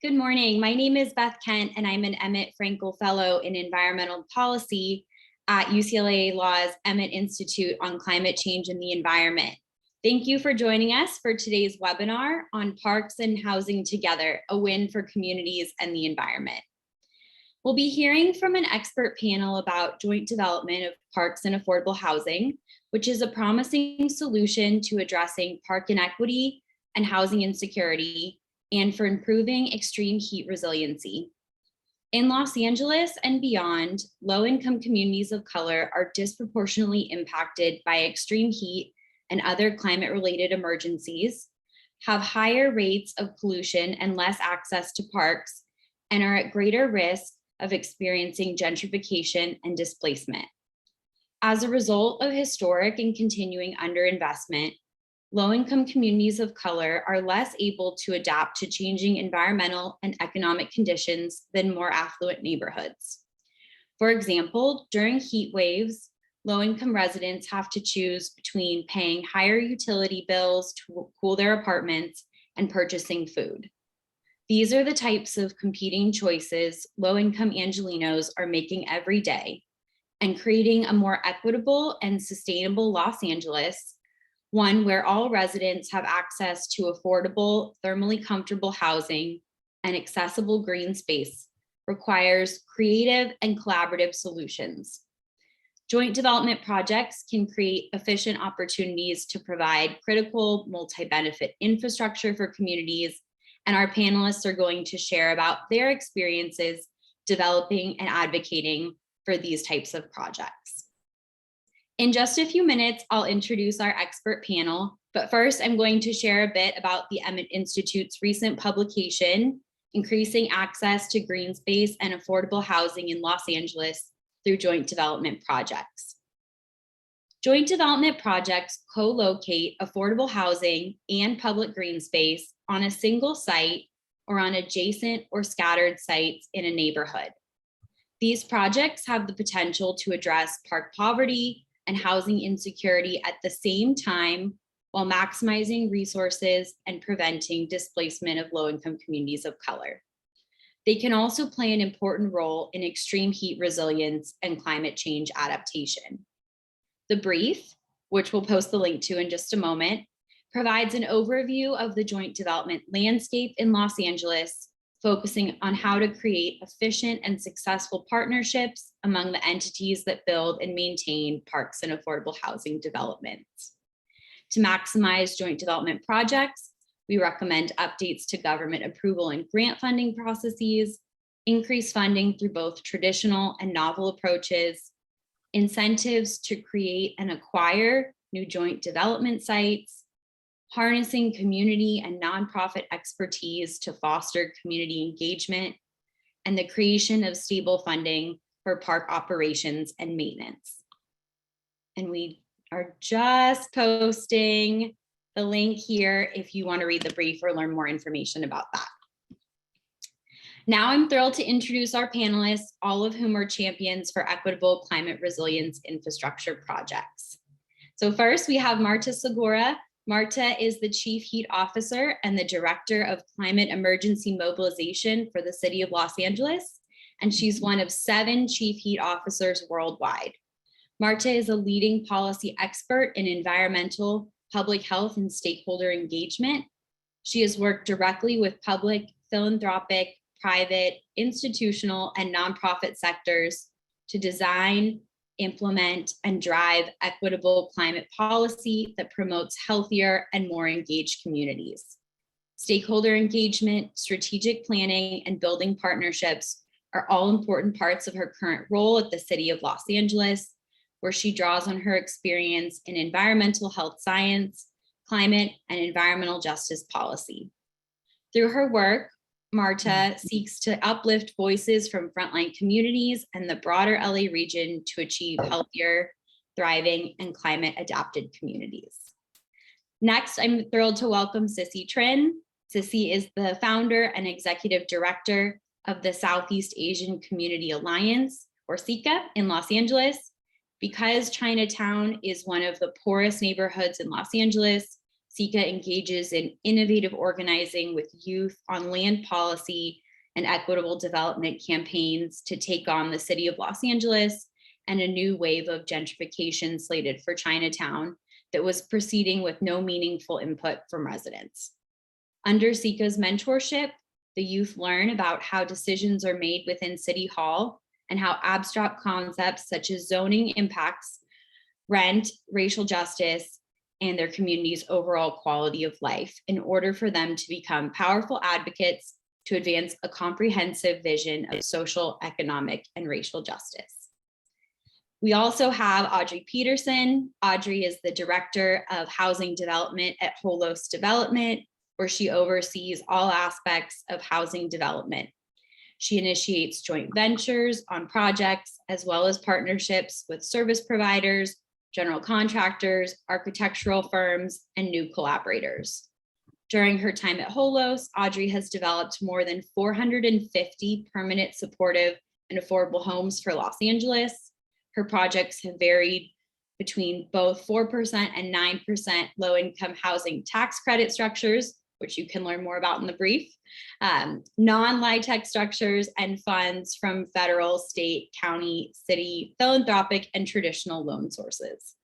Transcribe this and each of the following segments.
Good morning. My name is Beth Kent, and I'm an Emmett Frankel Fellow in Environmental Policy at UCLA Law's Emmett Institute on Climate Change and the Environment. Thank you for joining us for today's webinar on Parks and Housing Together, a win for communities and the environment. We'll be hearing from an expert panel about joint development of parks and affordable housing, which is a promising solution to addressing park inequity and housing insecurity, and for improving extreme heat resiliency. In Los Angeles and beyond, low-income communities of color are disproportionately impacted by extreme heat and other climate-related emergencies, have higher rates of pollution and less access to parks, and are at greater risk of experiencing gentrification and displacement. As a result of historic and continuing underinvestment, low-income communities of color are less able to adapt to changing environmental and economic conditions than more affluent neighborhoods. For example, during heat waves, low-income residents have to choose between paying higher utility bills to cool their apartments and purchasing food. These are the types of competing choices low-income Angelenos are making every day, and creating a more equitable and sustainable Los Angeles, one where all residents have access to affordable, thermally comfortable housing and accessible green space, requires creative and collaborative solutions. Joint development projects can create efficient opportunities to provide critical multi-benefit infrastructure for communities, and our panelists are going to share about their experiences developing and advocating for these types of projects. In just a few minutes, I'll introduce our expert panel, but first I'm going to share a bit about the Emmett Institute's recent publication, Increasing Access to Green Space and Affordable Housing in Los Angeles Through Joint Development Projects. Joint development projects co-locate affordable housing and public green space on a single site or on adjacent or scattered sites in a neighborhood. These projects have the potential to address park poverty and housing insecurity at the same time, while maximizing resources and preventing displacement of low-income communities of color. They can also play an important role in extreme heat resilience and climate change adaptation. The brief, which we'll post the link to in just a moment, provides an overview of the joint development landscape in Los Angeles, focusing on how to create efficient and successful partnerships among the entities that build and maintain parks and affordable housing developments. To maximize joint development projects, we recommend updates to government approval and grant funding processes, increased funding through both traditional and novel approaches, incentives to create and acquire new joint development sites, harnessing community and nonprofit expertise to foster community engagement, and the creation of stable funding for park operations and maintenance. And we are just posting the link here if you want to read the brief or learn more information about that. Now I'm thrilled to introduce our panelists, all of whom are champions for equitable climate resilience infrastructure projects. So first we have Marta Segura. Marta is the Chief Heat Officer and the Director of Climate Emergency Mobilization for the City of Los Angeles, and she's one of 7 Chief Heat Officers worldwide. Marta is a leading policy expert in environmental, public health, and stakeholder engagement. She has worked directly with public, philanthropic, private, institutional, and nonprofit sectors to design, implement, and drive equitable climate policy that promotes healthier and more engaged communities. Stakeholder engagement, strategic planning, and building partnerships are all important parts of her current role at the City of Los Angeles, where she draws on her experience in environmental health science, climate, and environmental justice policy. Through her work, Marta seeks to uplift voices from frontline communities and the broader LA region to achieve healthier, thriving, and climate-adapted communities. Next, I'm thrilled to welcome Sissy Trin. Sissy is the founder and executive director of the Southeast Asian Community Alliance, or SECA, in Los Angeles. Because Chinatown is one of the poorest neighborhoods in Los Angeles, SECA engages in innovative organizing with youth on land policy and equitable development campaigns to take on the city of Los Angeles and a new wave of gentrification slated for Chinatown that was proceeding with no meaningful input from residents. Under SECA's mentorship, the youth learn about how decisions are made within City Hall and how abstract concepts such as zoning impacts rent, racial justice, and their community's overall quality of life in order for them to become powerful advocates to advance a comprehensive vision of social, economic, and racial justice. We also have Audrey Peterson. Audrey is the Director of Housing Development at Holos Development, where she oversees all aspects of housing development. She initiates joint ventures on projects, as well as partnerships with service providers, general contractors, architectural firms, and new collaborators. During her time at Holos, Audrey has developed more than 450 permanent, supportive, and affordable homes for Los Angeles. Her projects have varied between both 4% and 9% low-income housing tax credit structures, which you can learn more about in the brief, non-LIHTC structures, and funds from federal, state, county, city, philanthropic, and traditional loan sources.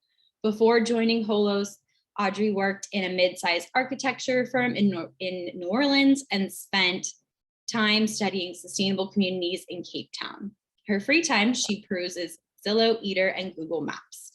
Before joining Holos, Audrey worked in a mid-sized architecture firm in New Orleans and spent time studying sustainable communities in Cape Town. Her free time, she peruses Zillow, Eater, and Google Maps.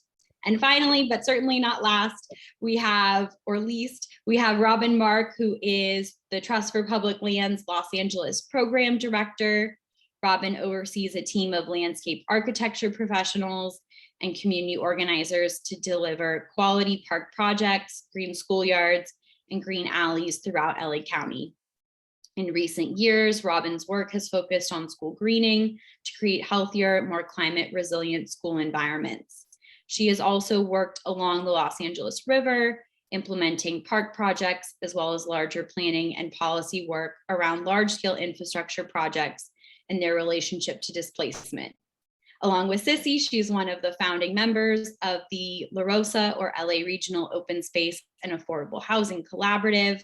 And finally, but certainly not last, we have Robin Mark, who is the Trust for Public Lands Los Angeles Program Director. Robin oversees a team of landscape architecture professionals and community organizers to deliver quality park projects, green schoolyards, and green alleys throughout LA County. In recent years, Robin's work has focused on school greening to create healthier, more climate resilient school environments. She has also worked along the Los Angeles River, implementing park projects, as well as larger planning and policy work around large-scale infrastructure projects and their relationship to displacement. Along with Sissy, she's one of the founding members of the La Rosa, or LA Regional Open Space and Affordable Housing Collaborative,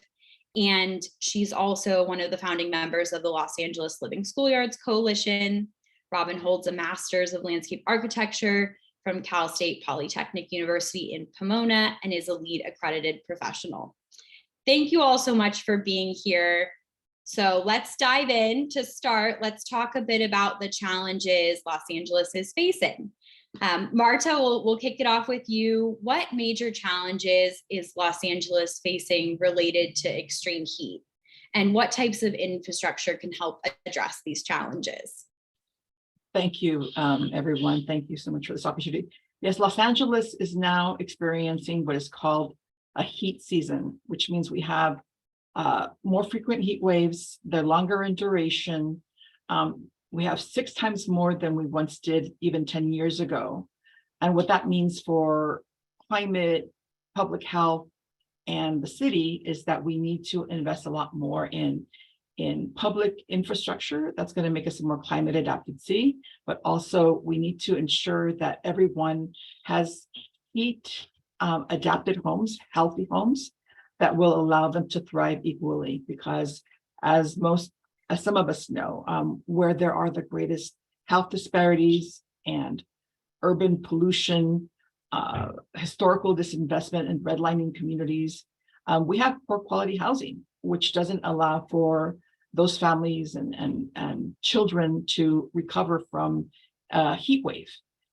and she's also one of the founding members of the Los Angeles Living Schoolyards Coalition. Robin holds a Master's of Landscape Architecture from Cal State Polytechnic University in Pomona and is a LEED accredited professional. Thank you all so much for being here. So let's dive in. To start, let's talk a bit about the challenges Los Angeles is facing. Marta, we'll kick it off with you. What major challenges is Los Angeles facing related to extreme heat? And what types of infrastructure can help address these challenges? Thank you, everyone. Thank you so much for this opportunity. Yes, Los Angeles is now experiencing what is called a heat season, which means we have more frequent heat waves. They're longer in duration. We have 6 times more than we once did even 10 years ago. And what that means for climate, public health, and the city is that we need to invest a lot more in public infrastructure that's going to make us a more climate adapted city, but also we need to ensure that everyone has heat adapted homes, healthy homes that will allow them to thrive equally, because as some of us know, where there are the greatest health disparities and urban pollution, historical disinvestment and redlining communities, we have poor quality housing, which doesn't allow for those families and children to recover from a heat wave.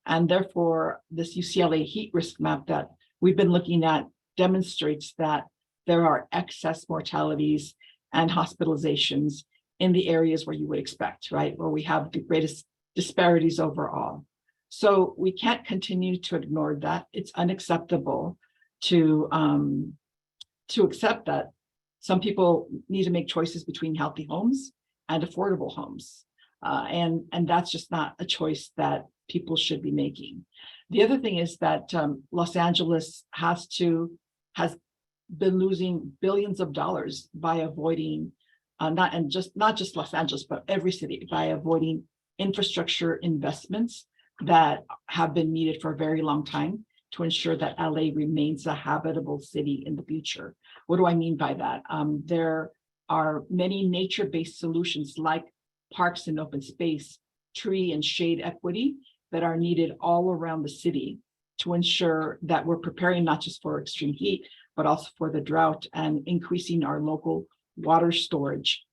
And therefore, this UCLA heat risk map that we've been looking at demonstrates that there are excess mortalities and hospitalizations in the areas where you would expect, right? Where we have the greatest disparities overall. So we can't continue to ignore that. It's unacceptable to accept that some people need to make choices between healthy homes and affordable homes. And that's just not a choice that people should be making. The other thing is that Los Angeles has been losing billions of dollars by avoiding, not just Los Angeles, but every city, by avoiding infrastructure investments that have been needed for a very long time. to ensure that LA remains a habitable city in the future. What do I mean by that? There are many nature-based solutions like parks and open space, tree and shade equity that are needed all around the city to ensure that we're preparing not just for extreme heat, but also for the drought and increasing our local water storage.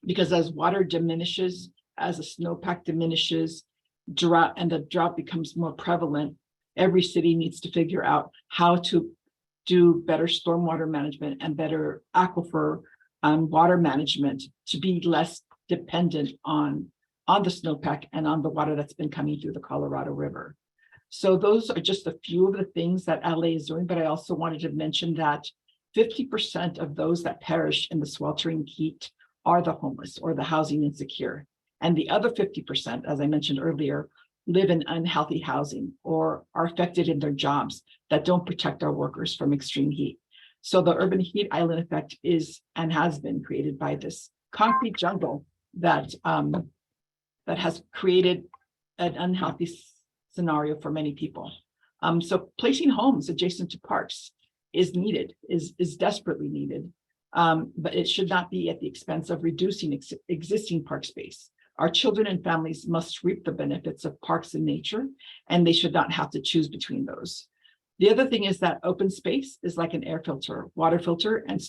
Because as water diminishes, as the snowpack diminishes, the drought becomes more prevalent, every city needs to figure out how to do better stormwater management and better aquifer water management to be less dependent on the snowpack and on the water that's been coming through the Colorado River. So those are just a few of the things that LA is doing, but I also wanted to mention that 50% of those that perish in the sweltering heat are the homeless or the housing insecure. And the other 50%, as I mentioned earlier, live in unhealthy housing or are affected in their jobs that don't protect our workers from extreme heat. So the urban heat island effect is and has been created by this concrete jungle that has created an unhealthy scenario for many people. So placing homes adjacent to parks is needed, is desperately needed, but it should not be at the expense of reducing existing park space. Our children and families must reap the benefits of parks and nature, and they should not have to choose between those. The other thing is that open space is like an air filter, water filter, and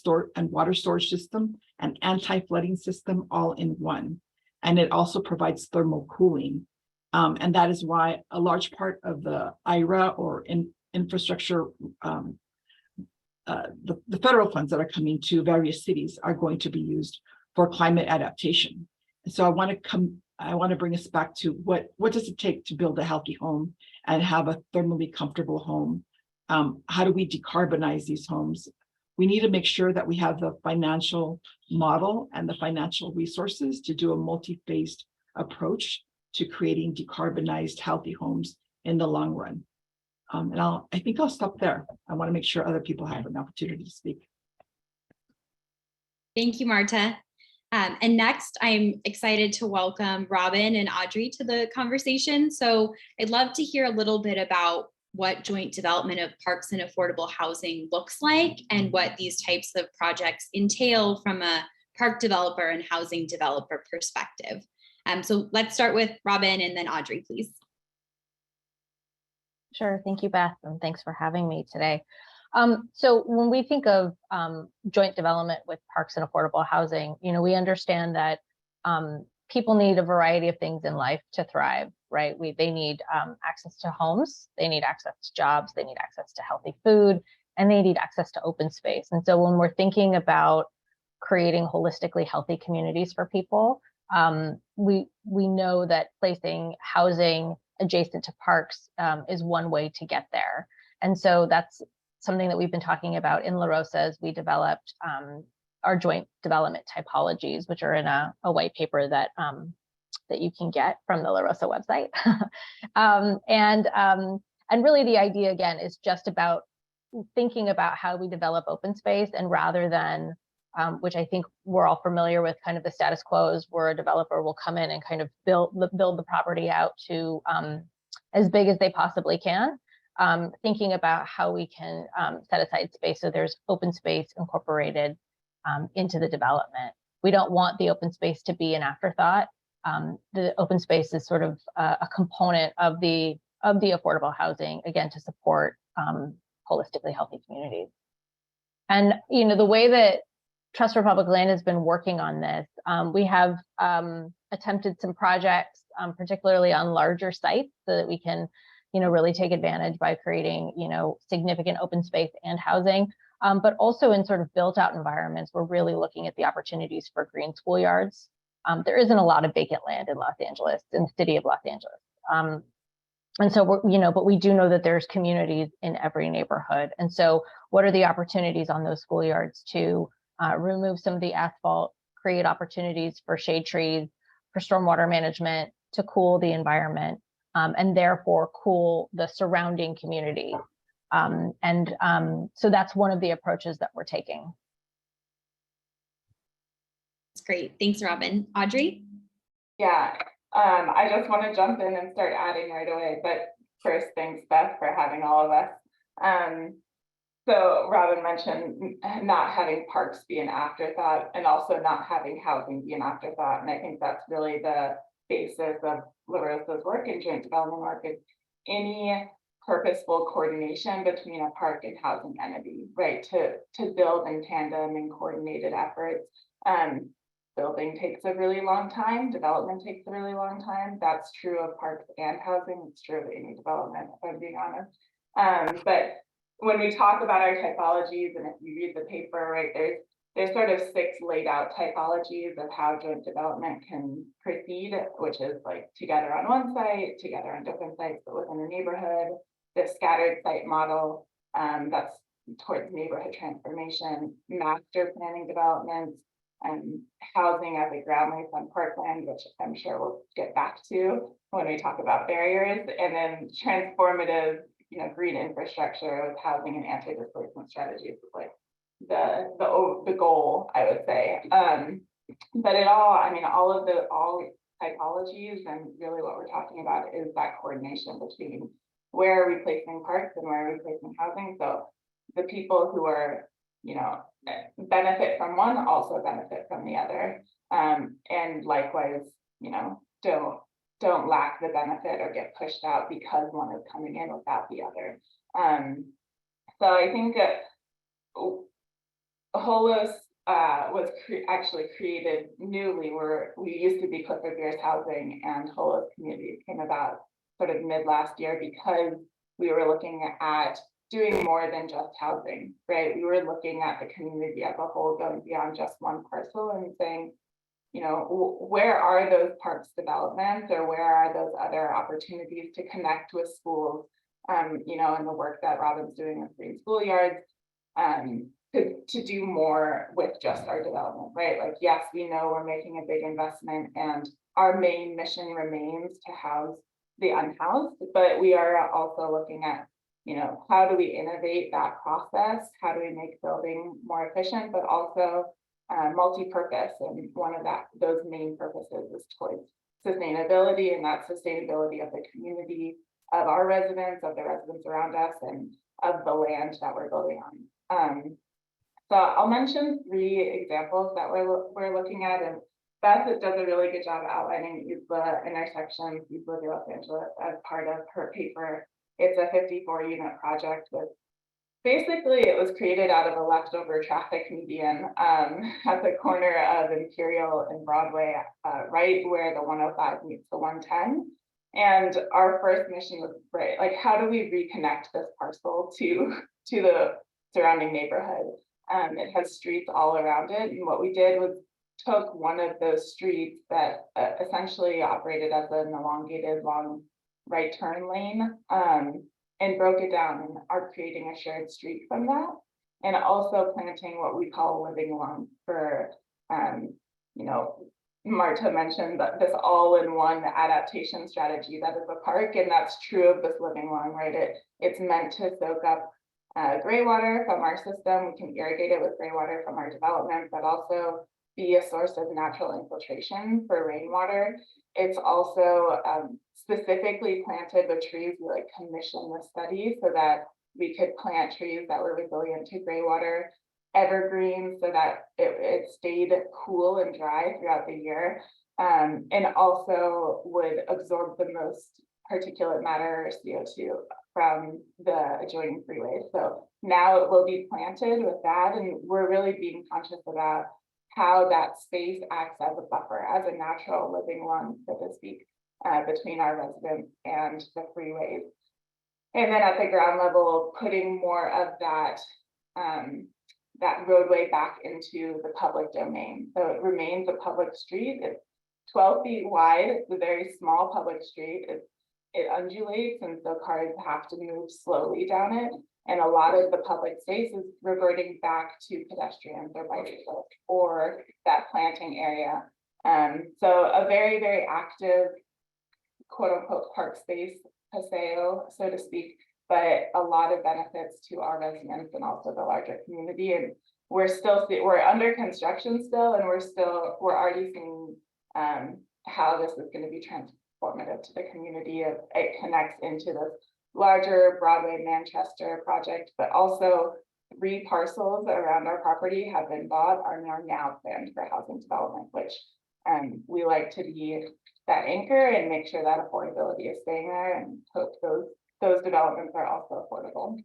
water storage system, and anti-flooding system all in one. And it also provides thermal cooling. And that is why a large part of the IRA or infrastructure, the federal funds that are coming to various cities are going to be used for climate adaptation. And so I want to bring us back to what does it take to build a healthy home and have a thermally comfortable home? How do we decarbonize these homes? We need to make sure that we have the financial model and the financial resources to do a multi-phased approach to creating decarbonized, healthy homes in the long run. And I think I'll stop there. I want to make sure other people have an opportunity to speak. Thank you, Marta. And next, I'm excited to welcome Robin and Audrey to the conversation. So I'd love to hear a little bit about what joint development of parks and affordable housing looks like and what these types of projects entail from a park developer and housing developer perspective. So let's start with Robin and then Audrey, please. Sure. Thank you, Beth, and thanks for having me today. So when we think of joint development with parks and affordable housing, we understand that people need a variety of things in life to thrive, right? They need access to homes, they need access to jobs, they need access to healthy food, and they need access to open space. And so when we're thinking about creating holistically healthy communities for people, we know that placing housing adjacent to parks is one way to get there. And so that's something that we've been talking about in La Rosa as we developed our joint development typologies, which are in a white paper that you can get from the La Rosa website. And really the idea, again, is just about thinking about how we develop open space, and rather than which I think we're all familiar with, kind of the status quo is where a developer will come in and kind of build the property out to as big as they possibly can. Thinking about how we can set aside space so there's open space incorporated into the development. We don't want the open space to be an afterthought. The open space is sort of a component of the affordable housing, again, to support holistically healthy communities. And the way that Trust for Public Land has been working on this, we have attempted some projects, particularly on larger sites, so that we can really take advantage by creating, significant open space and housing, but also in sort of built out environments. We're really looking at the opportunities for green schoolyards. There isn't a lot of vacant land in Los Angeles, in the city of Los Angeles. And so but we do know that there's communities in every neighborhood. And so what are the opportunities on those schoolyards to remove some of the asphalt, create opportunities for shade trees, for stormwater management, to cool the environment, and therefore cool the surrounding community. So that's one of the approaches that we're taking. That's great. Thanks, Robin. Audrey? Yeah, I just want to jump in and start adding right away. But First, thanks, Beth, for having all of us. So Robin mentioned not having parks be an afterthought and also not having housing be an afterthought. And I think that's really the basis of La Rosa's work in joint development work, is any purposeful coordination between a park and housing entity, right? To build in tandem and coordinated efforts. Building takes a really long time, development takes a really long time. That's true of parks and housing. It's true of any development, if I'm being honest. But when we talk about our typologies, and if you read the paper, right, there's sort of 6 laid out typologies of how joint development can proceed, which is like together on one site, together on different sites, but within a neighborhood. The scattered site model, that's towards neighborhood transformation, master planning developments, and housing as a ground lease on parkland, which I'm sure we'll get back to when we talk about barriers, and then transformative, green infrastructure with housing and anti-displacement strategies is like the goal, I would say. But all typologies, and really what we're talking about is that coordination between where are we placing parks and where are we placing housing. So the people who are, benefit from one also benefit from the other. And likewise, don't lack the benefit or get pushed out because one is coming in without the other. So I think HOLOS was actually created newly, where we used to be Clifford Beers Housing, and HOLOS Communities came about sort of mid last year because we were looking at doing more than just housing, right? We were looking at the community as a whole, going beyond just one parcel and saying, where are those parks developments, or where are those other opportunities to connect with schools, and the work that Robin's doing with green schoolyards, to do more with just our development, right? Like, yes, we know we're making a big investment and our main mission remains to house the unhoused, but we are also looking at, how do we innovate that process? How do we make building more efficient, but also multi-purpose? And one of those main purposes is towards sustainability, and that sustainability of the community, of our residents, of the residents around us, and of the land that we're building on. So I'll mention 3 examples that we're looking at, and Beth does a really good job outlining the intersections, Isla de Los Angeles, as part of her paper. It's a 54-unit project with, basically it was created out of a leftover traffic median at the corner of Imperial and Broadway, right where the 105 meets the 110. And our first mission was, right, like, how do we reconnect this parcel to the surrounding neighborhood? It has streets all around it, and what we did was took one of those streets that essentially operated as an elongated long right turn lane, and broke it down, and are creating a shared street from that, and also planting what we call living along for, Marta mentioned that this all-in-one adaptation strategy that is a park, and that's true of this living along, right? It's meant to soak up gray water from our system. We can irrigate it with gray water from our development, but also be a source of natural infiltration for rainwater. It's also specifically planted with trees. We commissioned the study so that we could plant trees that were resilient to gray water, evergreen, so that it stayed cool and dry throughout the year, and also would absorb the most particulate matter, or CO2, from the adjoining freeway. So now it will be planted with that, and we're really being conscious about how that space acts as a buffer, as a natural living lung, so to speak, between our residents and the freeways. And then at the ground level, putting more of that roadway back into the public domain. So it remains a public street. It's 12 feet wide. It's a very small public street. It undulates, and so cars have to move slowly down it. And a lot of the public space is reverting back to pedestrians or bicyclists or that planting area. So a very, very active, quote unquote, park space, paseo, so to speak, but a lot of benefits to our residents and also the larger community. And we're under construction still, and we're already seeing how this is going to be transformative to the community. It connects into this larger Broadway Manchester project, but also 3 parcels around our property have been bought, are now planned for housing development, which we like to be that anchor and make sure that affordability is staying there, and hope those developments are also affordable.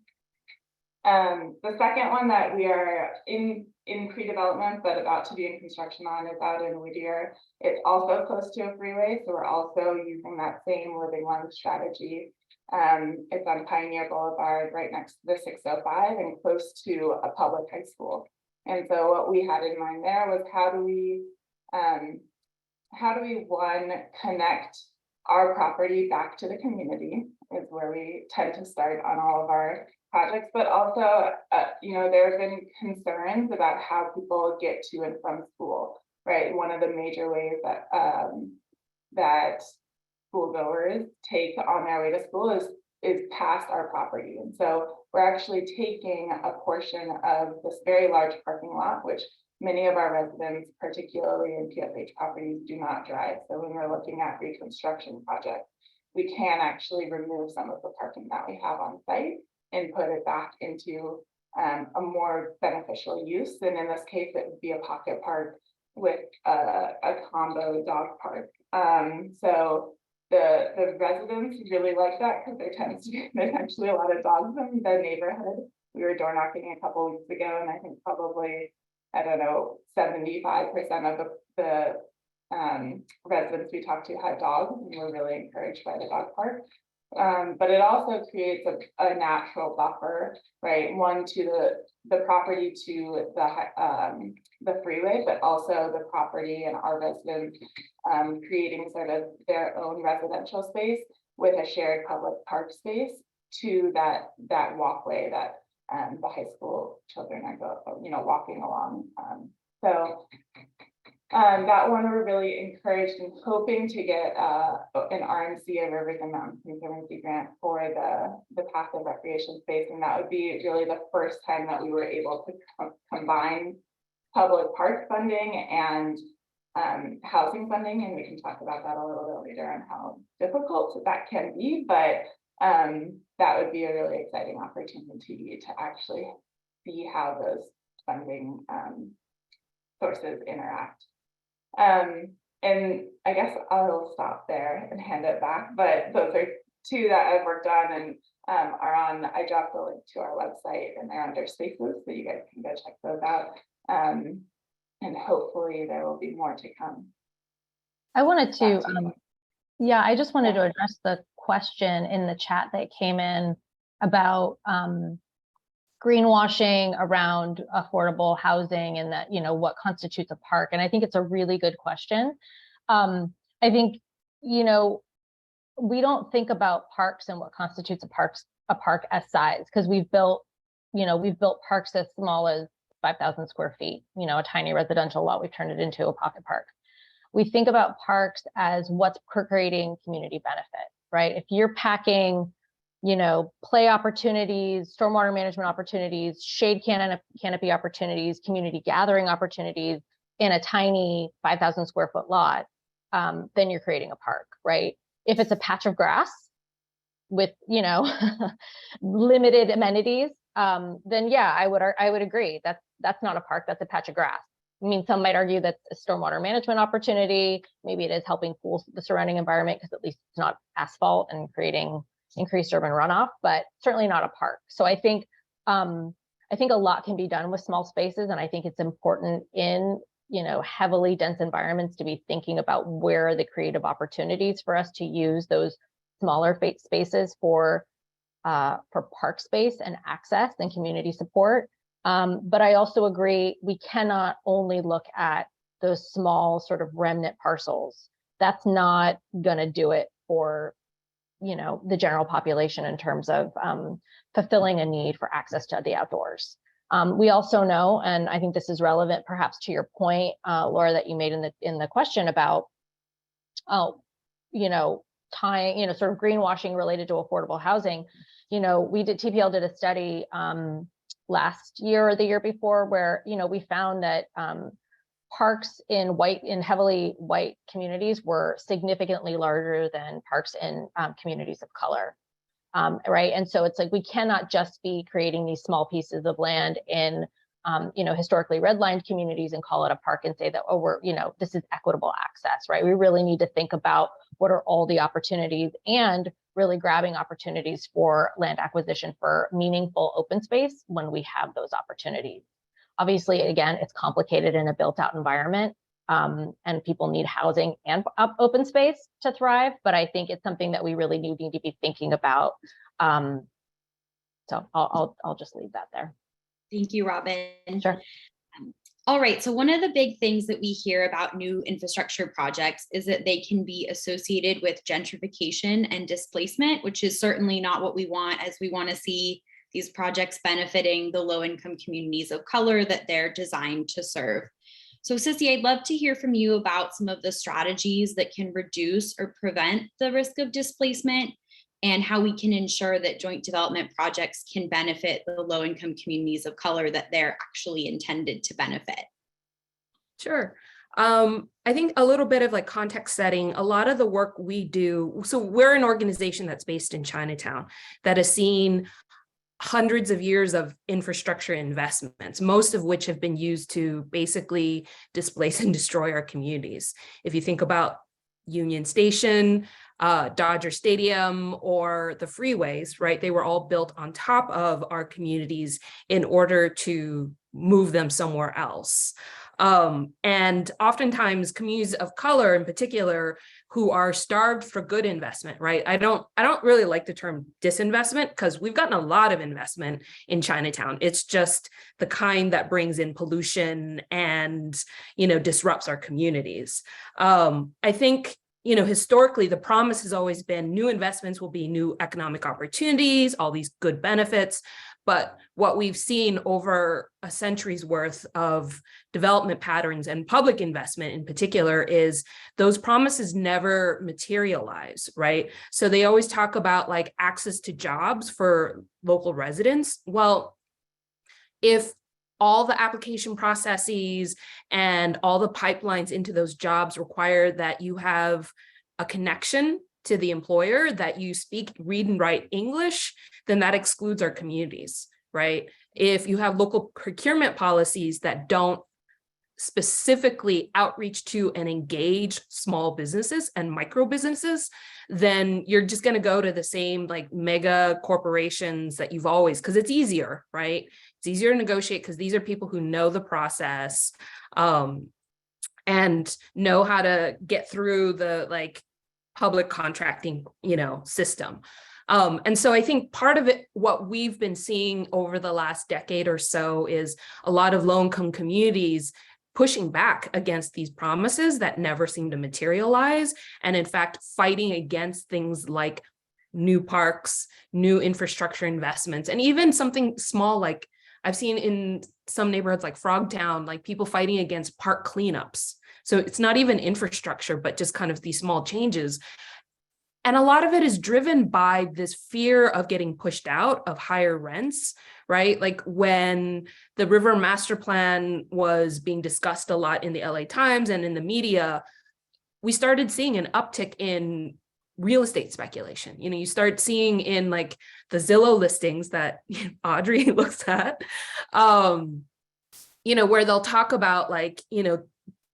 The second one that we are in pre-development but about to be in construction on is out in Whittier. It's also close to a freeway, so we're also using that same living lunch strategy. It's on Pioneer Boulevard, right next to the 605 and close to a public high school. And so what we had in mind there was how do we one, connect our property back to the community, is where we tend to start on all of our projects, but also, there have been concerns about how people get to and from school, right? One of the major ways that that school goers take on their way to school is past our property. And so we're actually taking a portion of this very large parking lot, which many of our residents, particularly in PFH properties, do not drive. So when we're looking at reconstruction projects, we can actually remove some of the parking that we have on site and put it back into a more beneficial use. And in this case, it would be a pocket park with a combo dog park. So the residents really like that because there's actually a lot of dogs in the neighborhood. We were door knocking a couple weeks ago, and I think probably, I don't know, 75% of the residents we talked to had dogs, and we're really encouraged by the dog park. But it also creates a natural buffer, right? One to the property to the freeway, but also the property and our residents creating sort of their own residential space with a shared public park space to that walkway that the high school children are walking along. That one we're really encouraged and hoping to get an RMC, a Rivers and Mountains Conservancy grant for the passive recreation space, and that would be really the first time that we were able to combine public park funding and housing funding, and we can talk about that a little bit later on how difficult that can be, but that would be a really exciting opportunity to actually see how those funding sources interact. And I guess I'll stop there and hand it back, but those are 2 that I've worked on and are on, I dropped the link to our website and they're under spaces, so you guys can go check those out. And hopefully there will be more to come. I wanted to, I just wanted to address the question in the chat that came in about greenwashing around affordable housing and that, what constitutes a park. And I think it's a really good question. I think, we don't think about parks and what constitutes a park as size, because we've built parks as small as 5,000 square feet, a tiny residential lot, we've turned it into a pocket park. We think about parks as what's creating community benefit, right? If you're packing play opportunities, stormwater management opportunities, shade canopy opportunities, community gathering opportunities in a tiny 5,000 square foot lot, then you're creating a park, right? If it's a patch of grass with, limited amenities, then yeah, I would agree that's not a park, that's a patch of grass. I mean, some might argue that's a stormwater management opportunity. Maybe it is helping cool the surrounding environment because at least it's not asphalt and creating increased urban runoff, but certainly not a park. So I think a lot can be done with small spaces, and I think it's important in heavily dense environments to be thinking about where are the creative opportunities for us to use those smaller spaces for park space and access and community support. But I also agree we cannot only look at those small sort of remnant parcels. That's not going to do it for the general population in terms of fulfilling a need for access to the outdoors. We also know, and I think this is relevant perhaps to your point, Laura, that you made in the question about, tying, sort of greenwashing related to affordable housing. TPL did a study last year or the year before where, we found that parks in heavily white communities were significantly larger than parks in communities of color. right? And so it's like, we cannot just be creating these small pieces of land in, historically redlined communities and call it a park and say that, oh, this is equitable access, right? We really need to think about what are all the opportunities and really grabbing opportunities for land acquisition for meaningful open space when we have those opportunities. Obviously, again, it's complicated in a built out environment, and people need housing and open space to thrive. But I think it's something that we really need to be thinking about. So I'll just leave that there. Thank you, Robin. Sure. All right, so one of the big things that we hear about new infrastructure projects is that they can be associated with gentrification and displacement, which is certainly not what we want, as we want to see these projects benefiting the low-income communities of color that they're designed to serve. So Sissy, I'd love to hear from you about some of the strategies that can reduce or prevent the risk of displacement, and how we can ensure that joint development projects can benefit the low-income communities of color that they're actually intended to benefit. Sure. I think a little bit of like context setting, a lot of the work we do, so we're an organization that's based in Chinatown that has seen hundreds of years of infrastructure investments, most of which have been used to basically displace and destroy our communities. If you think about Union Station, Dodger Stadium, or the freeways, right? They were all built on top of our communities in order to move them somewhere else. And oftentimes communities of color in particular who are starved for good investment, right? I don't really like the term disinvestment, because we've gotten a lot of investment in Chinatown. It's just the kind that brings in pollution and, disrupts our communities. I think, historically, the promise has always been new investments will be new economic opportunities, all these good benefits. But what we've seen over a century's worth of development patterns and public investment in particular is those promises never materialize, right? So they always talk about like access to jobs for local residents. Well, if all the application processes and all the pipelines into those jobs require that you have a connection to the employer, that you speak, read, and write English, then that excludes our communities, right? If you have local procurement policies that don't specifically outreach to and engage small businesses and micro businesses, then you're just going to go to the same like mega corporations that you've always, because it's easier, right? It's easier to negotiate because these are people who know the process and know how to get through the like public contracting, system. And so I think part of it, what we've been seeing over the last decade or so, is a lot of low-income communities pushing back against these promises that never seem to materialize, and in fact, fighting against things like new parks, new infrastructure investments, and even something small like I've seen in some neighborhoods like Frogtown, like people fighting against park cleanups. So it's not even infrastructure, but just kind of these small changes. And a lot of it is driven by this fear of getting pushed out, of higher rents, right? Like when the River Master Plan was being discussed a lot in the LA Times and in the media, we started seeing an uptick in real estate speculation. You start seeing in like the Zillow listings that Audrey looks at, where they'll talk about like,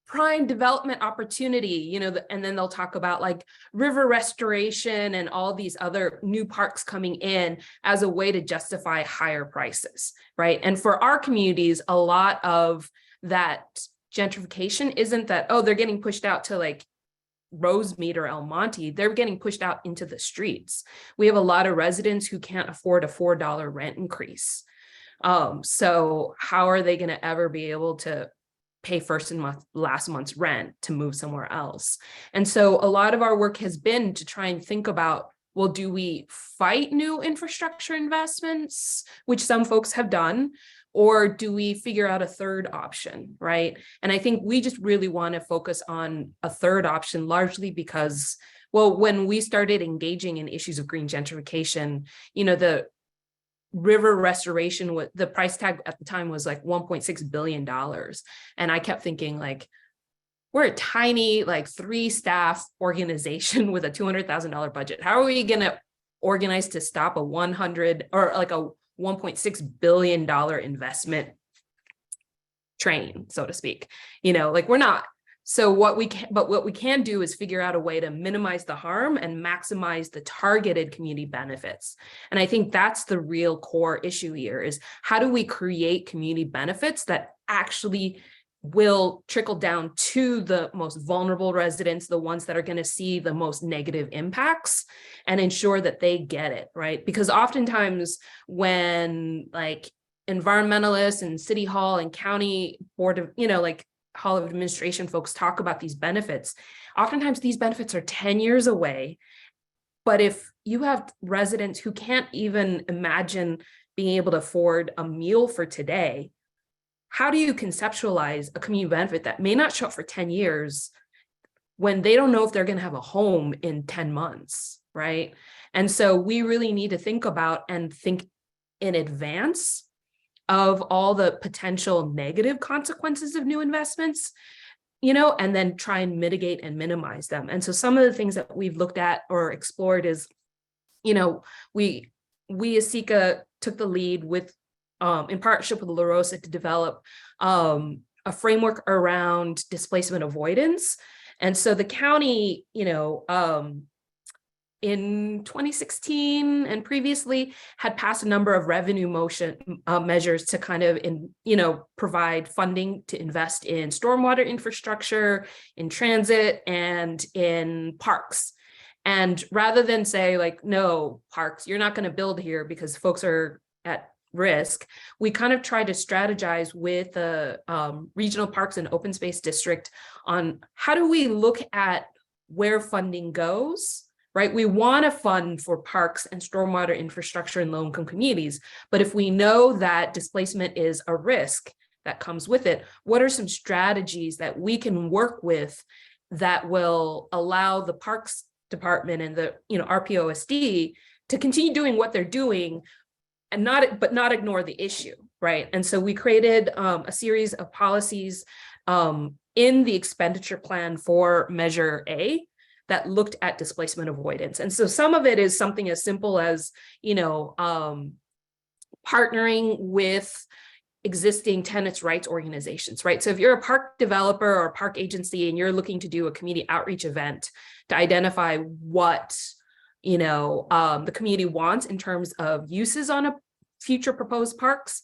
prime development opportunity, and then they'll talk about like river restoration and all these other new parks coming in as a way to justify higher prices, right? And for our communities, a lot of that gentrification isn't that, oh, they're getting pushed out to like Rosemead or El Monte, they're getting pushed out into the streets. We have a lot of residents who can't afford a $4 rent increase. So how are they going to ever be able to pay first and last month's rent to move somewhere else? And so a lot of our work has been to try and think about, well, do we fight new infrastructure investments, which some folks have done, or do we figure out a third option, right? And I think we just really want to focus on a third option, largely because, well, when we started engaging in issues of green gentrification, the river restoration, the price tag at the time was like $1.6 billion. And I kept thinking like, we're a tiny, like 3-staff organization with a $200,000 budget. How are we going to organized to stop a 100 or like a $1.6 billion investment train, so to speak. Like we're not. So what we can do is figure out a way to minimize the harm and maximize the targeted community benefits. And I think that's the real core issue here, is how do we create community benefits that actually will trickle down to the most vulnerable residents, the ones that are going to see the most negative impacts, and ensure that they get it, right? Because oftentimes when like environmentalists and city hall and county board of, like Hall of Administration folks talk about these benefits, oftentimes these benefits are 10 years away. But if you have residents who can't even imagine being able to afford a meal for today, how do you conceptualize a community benefit that may not show up for 10 years when they don't know if they're going to have a home in 10 months, right? And so we really need to think about and think in advance of all the potential negative consequences of new investments, and then try and mitigate and minimize them. And so some of the things that we've looked at or explored is, we as SECA took the lead with, in partnership with La Rosa, to develop a framework around displacement avoidance. And so the county, in 2016 and previously had passed a number of revenue motion measures to kind of provide funding to invest in stormwater infrastructure, in transit, and in parks. And rather than say like, no, parks, you're not going to build here because folks are at risk, we kind of tried to strategize with the regional parks and open space district on how do we look at where funding goes. Right? We want to fund for parks and stormwater infrastructure in low-income communities. But if we know that displacement is a risk that comes with it, what are some strategies that we can work with that will allow the Parks Department and the RPOSD to continue doing what they're doing and not ignore the issue, right? And so we created a series of policies in the expenditure plan for Measure A that looked at displacement avoidance. And so some of it is something as simple as, partnering with existing tenants' rights organizations, right? So if you're a park developer or a park agency and you're looking to do a community outreach event to identify what, the community wants in terms of uses on a future proposed parks,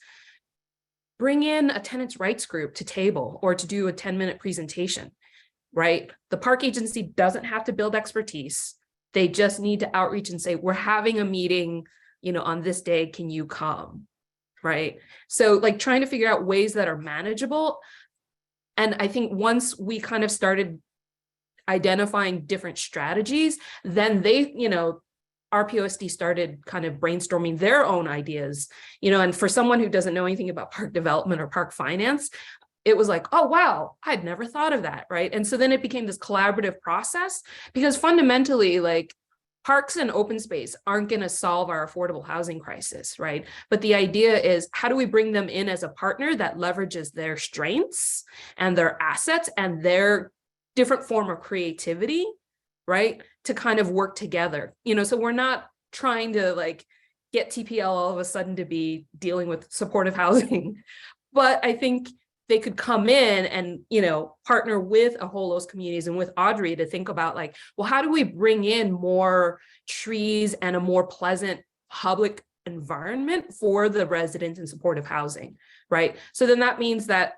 bring in a tenants' rights group to table or to do a 10-minute presentation. Right? The park agency doesn't have to build expertise. They just need to outreach and say, we're having a meeting, on this day, can you come? Right? So like trying to figure out ways that are manageable. And I think once we kind of started identifying different strategies, then they, RPOSD started kind of brainstorming their own ideas, and for someone who doesn't know anything about park development or park finance, it was like, oh, wow, I'd never thought of that, right? And so then it became this collaborative process because fundamentally, like parks and open space aren't going to solve our affordable housing crisis, right? But the idea is how do we bring them in as a partner that leverages their strengths and their assets and their different form of creativity, right? To kind of work together, so we're not trying to like get TPL all of a sudden to be dealing with supportive housing, but I think they could come in and, partner with a whole host communities and with Audrey to think about like, well, how do we bring in more trees and a more pleasant public environment for the residents in supportive housing, right? So then that means that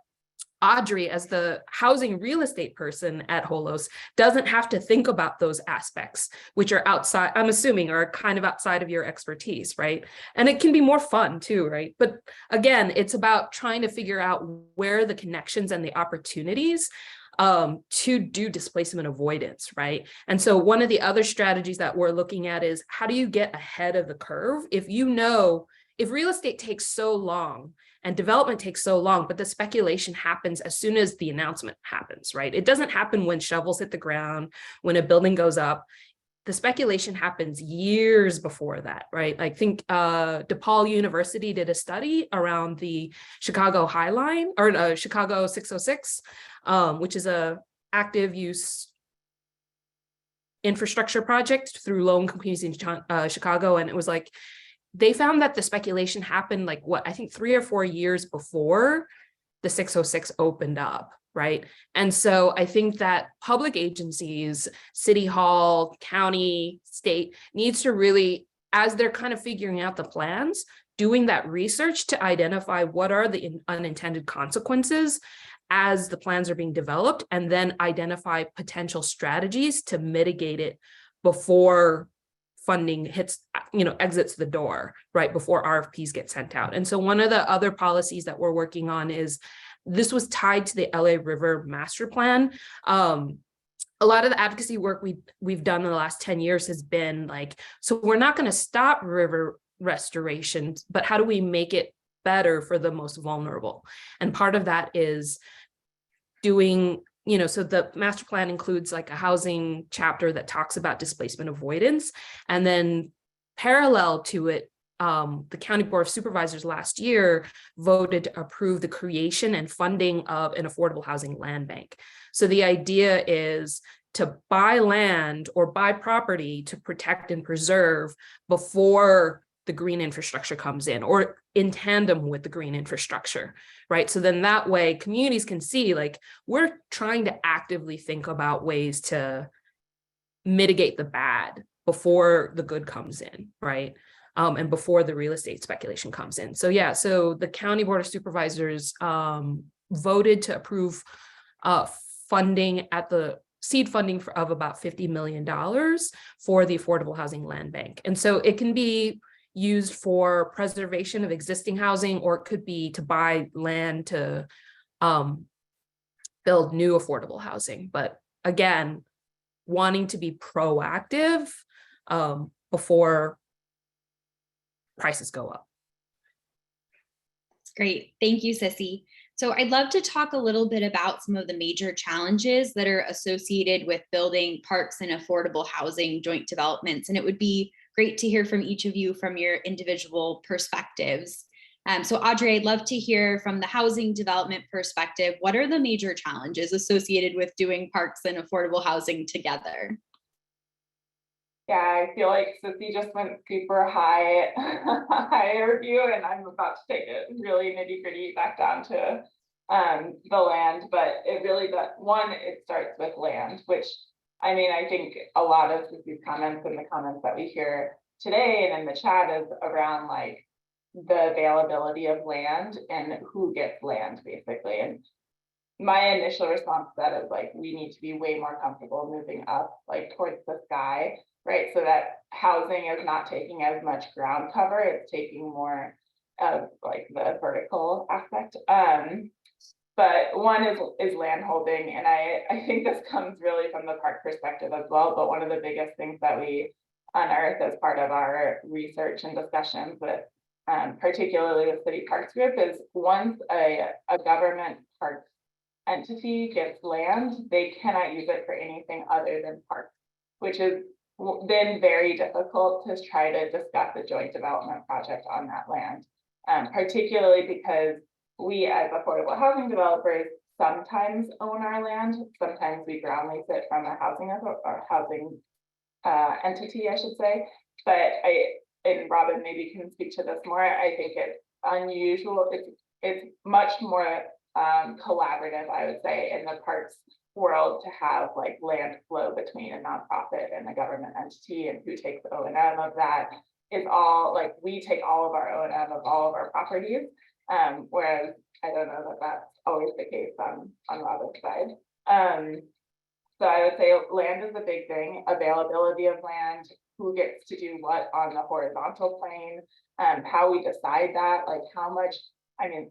Audrey, as the housing real estate person at Holos, doesn't have to think about those aspects, which are outside, I'm assuming, are kind of outside of your expertise, right? And it can be more fun too, right? But again, it's about trying to figure out where the connections and the opportunities to do displacement avoidance, right? And so one of the other strategies that we're looking at is how do you get ahead of the curve? If real estate takes so long, and development takes so long, but the speculation happens as soon as the announcement happens, right? It doesn't happen when shovels hit the ground, when a building goes up. The speculation happens years before that, right? I think DePaul University did a study around the Chicago High Line or Chicago 606, which is a active use infrastructure project through low-income communities in Chicago. And it was like, they found that the speculation happened like what, I think 3 or 4 years before the 606 opened up, right? And so I think that public agencies, city hall, county, state, needs to really, as they're kind of figuring out the plans, doing that research to identify what are the unintended consequences as the plans are being developed, and then identify potential strategies to mitigate it before funding hits, exits the door, right, before RFPs get sent out. And so one of the other policies that we're working on is, this was tied to the LA River Master Plan. A lot of the advocacy work we've done in the last 10 years has been like, so we're not going to stop river restoration, but how do we make it better for the most vulnerable? And part of that is doing, so the master plan includes like a housing chapter that talks about displacement avoidance. And then parallel to it, the County Board of Supervisors last year voted to approve the creation and funding of an affordable housing land bank. So the idea is to buy land or buy property to protect and preserve before the green infrastructure comes in, or in tandem with the green infrastructure, right? So then that way communities can see, like, we're trying to actively think about ways to mitigate the bad before the good comes in, right? And before the real estate speculation comes in. So yeah, so the County Board of Supervisors voted to approve funding at the seed funding of about $50 million for the affordable housing land bank. And so it can be used for preservation of existing housing, or it could be to buy land to build new affordable housing. But again, wanting to be proactive before prices go up. That's great. Thank you, Sissy. So I'd love to talk a little bit about some of the major challenges that are associated with building parks and affordable housing joint developments. And it would be great to hear from each of you from your individual perspectives. So Audrey, I'd love to hear from the housing development perspective, what are the major challenges associated with doing parks and affordable housing together? Yeah, I feel like Sissy just went super high review, and I'm about to take it really nitty gritty back down to the land. But it really, it starts with land, which I mean, I think a lot of Sissy's comments and the comments that we hear today and in the chat is around like the availability of land and who gets land, basically. And my initial response to that is like, we need to be way more comfortable moving up, like towards the sky, right? So that housing is not taking as much ground cover, it's taking more of like the vertical aspect. But one is land holding, and I think this comes really from the park perspective as well. But one of the biggest things that we unearthed as part of our research and discussions with particularly the City Parks Group is, once a government park entity gets land, they cannot use it for anything other than parks, which has been very difficult to try to discuss a joint development project on that land, particularly because we as affordable housing developers sometimes own our land, sometimes we ground lease it from a housing entity, I should say. But and Robin maybe can speak to this more, I think it's unusual, it's much more collaborative, I would say, in the parks world to have like land flow between a nonprofit and a government entity, and who takes the O&M of that is all like, we take all of our O&M of all of our properties, whereas I don't know that that's always the case on Robin's side. So I would say land is a big thing, availability of land, who gets to do what on the horizontal plane, how we decide that, like how much, I mean,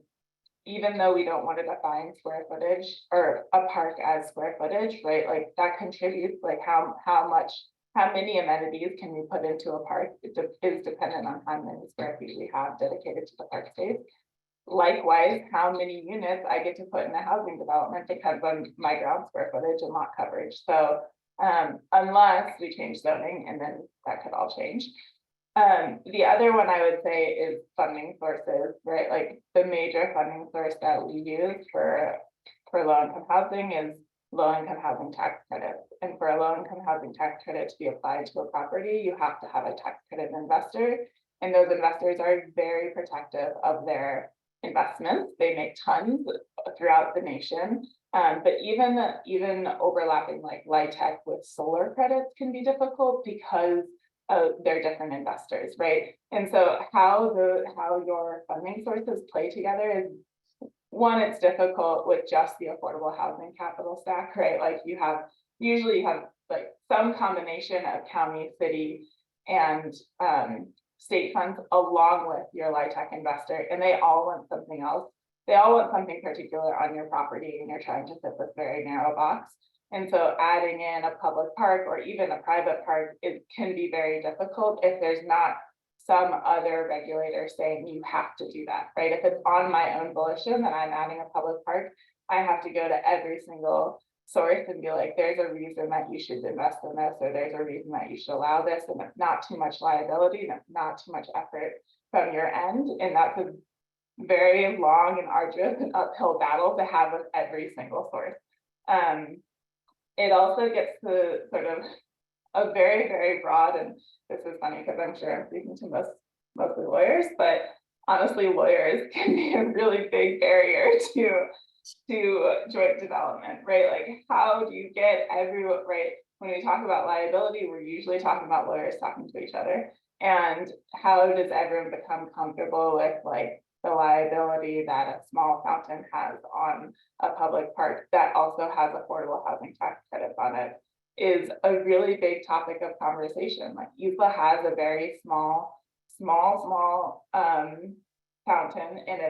even though we don't want to define square footage or a park as square footage, right? Like that contributes, like how many amenities can we put into a park? It is dependent on how many square feet we have dedicated to the park space. Likewise, how many units I get to put in a housing development depends on my ground square footage and lot coverage. So unless we change zoning, and then that could all change. The other one I would say is funding sources, right? Like the major funding source that we use for low-income housing is low-income housing tax credits. And for a low-income housing tax credit to be applied to a property, you have to have a tax credit investor. And those investors are very protective of their investments. They make tons throughout the nation. But even overlapping like LIHTC with solar credits can be difficult because they're different investors, right? And so how your funding sources play together is, one, it's difficult with just the affordable housing capital stack, right? Like usually you have like some combination of county, city, and state funds along with your LIHTC investor, and they all want something else. They all want something particular on your property, and you're trying to fit this very narrow box. And so adding in a public park or even a private park, it can be very difficult if there's not some other regulator saying you have to do that, right? If it's on my own volition that I'm adding a public park, I have to go to every single source and be like, there's a reason that you should invest in this, or there's a reason that you should allow this, and it's not too much liability and it's not too much effort from your end. And that's a very long and arduous and uphill battle to have with every single source. It also gets to sort of a very, very broad, and this is funny because I'm sure I'm speaking to mostly lawyers, but honestly, lawyers can be a really big barrier to joint development, right? Like, how do you get everyone, right? When we talk about liability, we're usually talking about lawyers talking to each other. And how does everyone become comfortable with like the liability that a small fountain has on a public park that also has affordable housing tax credits on it, is a really big topic of conversation. Like UCLA has a very small fountain, and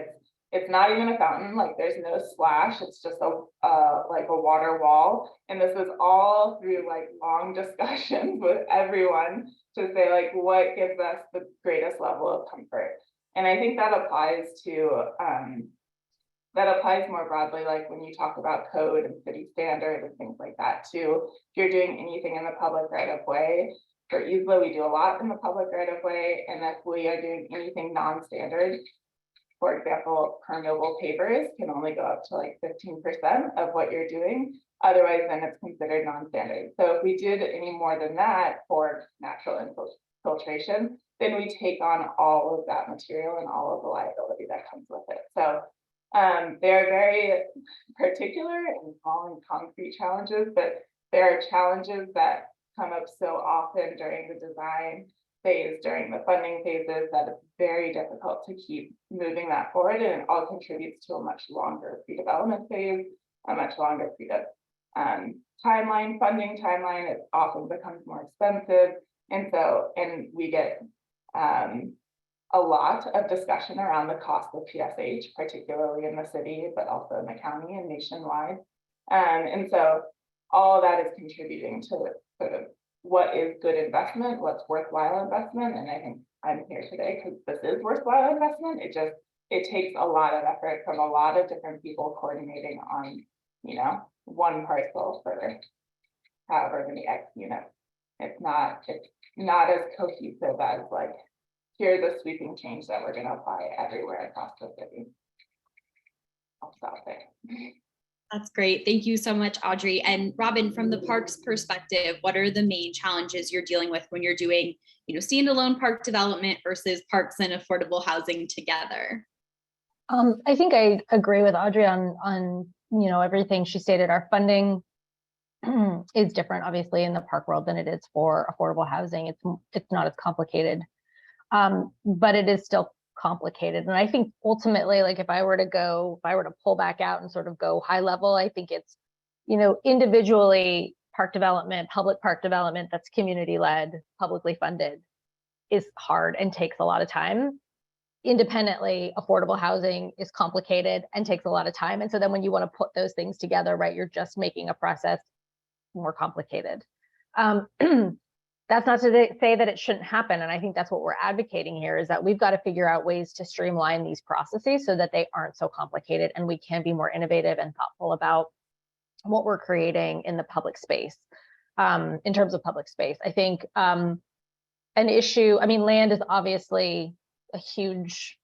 it's not even a fountain. Like there's no splash. It's just like a water wall. And this is all through like long discussions with everyone to say like what gives us the greatest level of comfort. And I think that applies to more broadly, like when you talk about code and city standard and things like that too. If you're doing anything in the public right of way, for UCLA, we do a lot in the public right of way. And if we are doing anything non-standard, for example, permeable pavers can only go up to like 15% of what you're doing. Otherwise, then it's considered non-standard. So if we did any more than that for natural infiltration, then we take on all of that material and all of the liability that comes with it. So they're very particular and small and concrete challenges, but there are challenges that come up so often during the design phase, during the funding phases, that it's very difficult to keep moving that forward, and it all contributes to a much longer pre-development phase, a much longer funding timeline. It often becomes more expensive, and we get a lot of discussion around the cost of PSH, particularly in the city, but also in the county and nationwide. And so all of that is contributing to sort of what is good investment, what's worthwhile investment. And I think I'm here today because this is worthwhile investment. It takes a lot of effort from a lot of different people coordinating on, one parcel for however many X units. It's not as cohesive as like, here's a sweeping change that we're going to apply everywhere across the city. I'll stop there. That's great. Thank you so much, Audrey. And Robin, from the parks perspective, what are the main challenges you're dealing with when you're doing, standalone park development versus parks and affordable housing together? I think I agree with Audrey on everything she stated. Our funding is different, obviously, in the park world than it is for affordable housing. It's not as complicated, but it is still complicated. And I think ultimately, like if I were to pull back out and sort of go high level, I think it's, individually park development, public park development that's community led, publicly funded is hard and takes a lot of time. Independently, affordable housing is complicated and takes a lot of time. And so then when you want to put those things together, right, you're just making a process more complicated. That's not to say that it shouldn't happen. And I think that's what we're advocating here, is that we've got to figure out ways to streamline these processes so that they aren't so complicated and we can be more innovative and thoughtful about what we're creating in the public space. In terms of public space, I think an issue, land is obviously a huge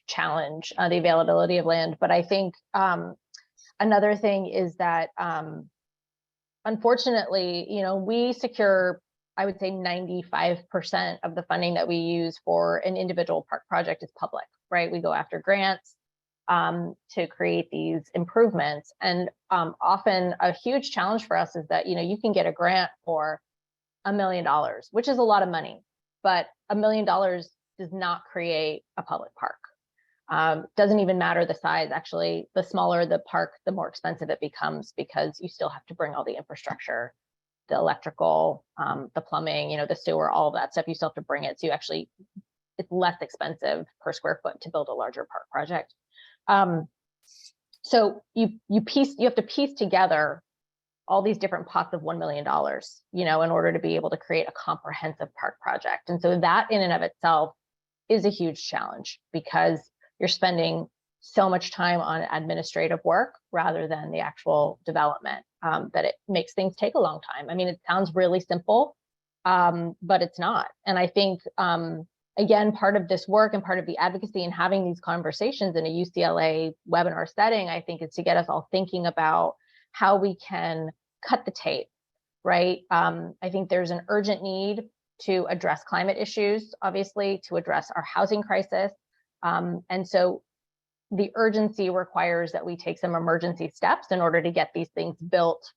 challenge, the availability of land, but I think Another thing is that, unfortunately, we secure, I would say 95% of the funding that we use for an individual park project is public, right? We go after grants to create these improvements. And often a huge challenge for us is that, you can get a grant for $1 million, which is a lot of money, but $1 million does not create a public park. Doesn't even matter the size. Actually, the smaller the park, the more expensive it becomes, because you still have to bring all the infrastructure, the electrical, the plumbing, the sewer, all of that stuff. You still have to bring it. So it's less expensive per square foot to build a larger park project. So you have to piece together all these different pots of $1 million, in order to be able to create a comprehensive park project. And so that in and of itself is a huge challenge, because you're spending so much time on administrative work rather than the actual development, that it makes things take a long time. I mean, it sounds really simple, but it's not. And I think, again, part of this work and part of the advocacy and having these conversations in a UCLA webinar setting, I think, is to get us all thinking about how we can cut the tape, right? I think there's an urgent need to address climate issues, obviously, to address our housing crisis. And so the urgency requires that we take some emergency steps in order to get these things built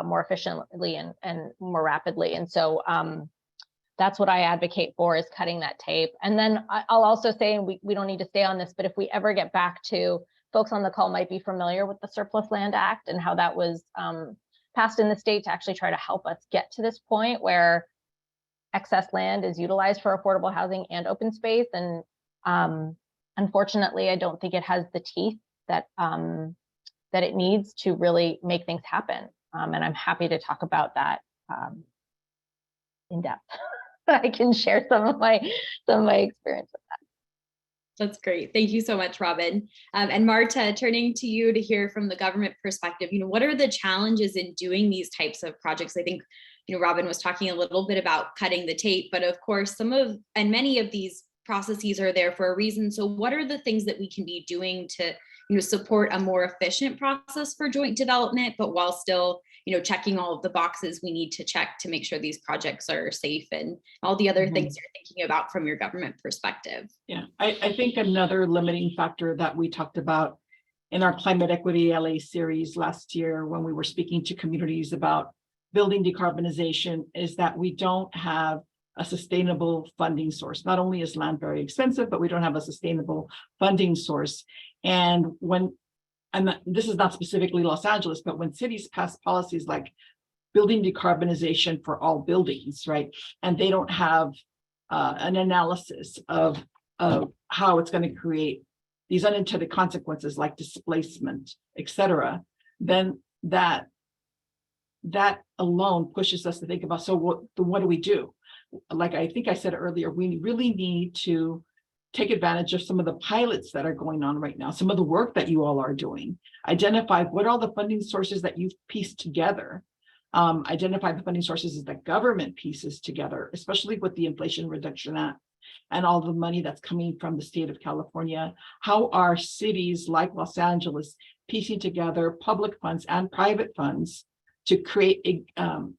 more efficiently and more rapidly. And so that's what I advocate for, is cutting that tape. And then I'll also say, and we don't need to stay on this, but if we ever get back to, folks on the call might be familiar with the Surplus Land Act and how that was passed in the state to actually try to help us get to this point where excess land is utilized for affordable housing and open space. And unfortunately, I don't think it has the teeth that that it needs to really make things happen. And I'm happy to talk about that in depth. I can share some of my experience with that. That's great. Thank you so much, Robin. And Marta, turning to you to hear from the government perspective, what are the challenges in doing these types of projects? I think, Robin was talking a little bit about cutting the tape, but of course, many of these processes are there for a reason. So what are the things that we can be doing to, support a more efficient process for joint development, but while still, checking all of the boxes we need to check to make sure these projects are safe and all the other things you're thinking about from your government perspective? Yeah, I think another limiting factor that we talked about in our Climate Equity LA series last year, when we were speaking to communities about building decarbonization, is that we don't have a sustainable funding source. Not only is land very expensive, but we don't have a sustainable funding source. And this is not specifically Los Angeles, but when cities pass policies like building decarbonization for all buildings, right? And they don't have an analysis of how it's going to create these unintended consequences like displacement, et cetera, then that alone pushes us to think about, so what do we do? Like I think I said earlier, we really need to take advantage of some of the pilots that are going on right now, some of the work that you all are doing, identify what are the funding sources that you've pieced together, identify the funding sources that government pieces together, especially with the Inflation Reduction Act and all the money that's coming from the state of California. How are cities like Los Angeles piecing together public funds and private funds to create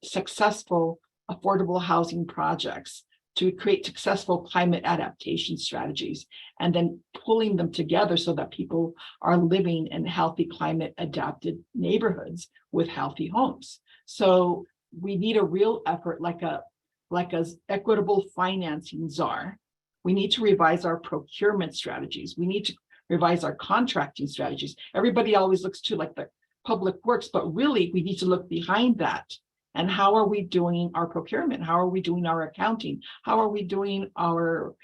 successful affordable housing projects, to create successful climate adaptation strategies, and then pulling them together so that people are living in healthy climate adapted neighborhoods with healthy homes. So we need a real effort, like a equitable financing czar. We need to revise our procurement strategies. We need to revise our contracting strategies. Everybody always looks to like the public works, but really we need to look behind that. And how are we doing our procurement? How are we doing our accounting? How are we doing our,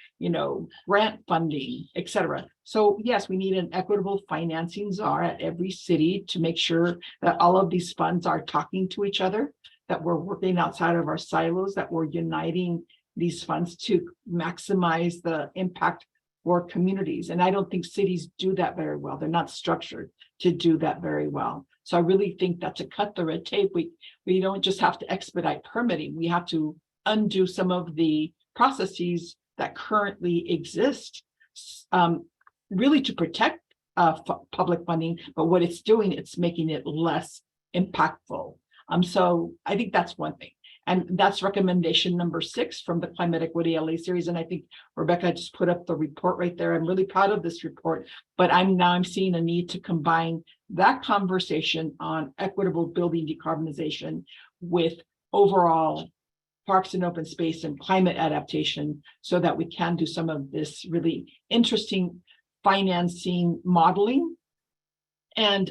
grant funding, et cetera? So yes, we need an equitable financing czar at every city to make sure that all of these funds are talking to each other, that we're working outside of our silos, that we're uniting these funds to maximize the impact for communities. And I don't think cities do that very well. They're not structured to do that very well. So I really think that to cut the red tape, we don't just have to expedite permitting. We have to undo some of the processes that currently exist, really to protect public funding, but what it's doing, it's making it less impactful. So I think that's one thing. And that's recommendation number 6 from the Climate Equity LA series. And I think Rebecca just put up the report right there. I'm really proud of this report, but I'm seeing a need to combine that conversation on equitable building decarbonization with overall parks and open space and climate adaptation, so that we can do some of this really interesting financing modeling. And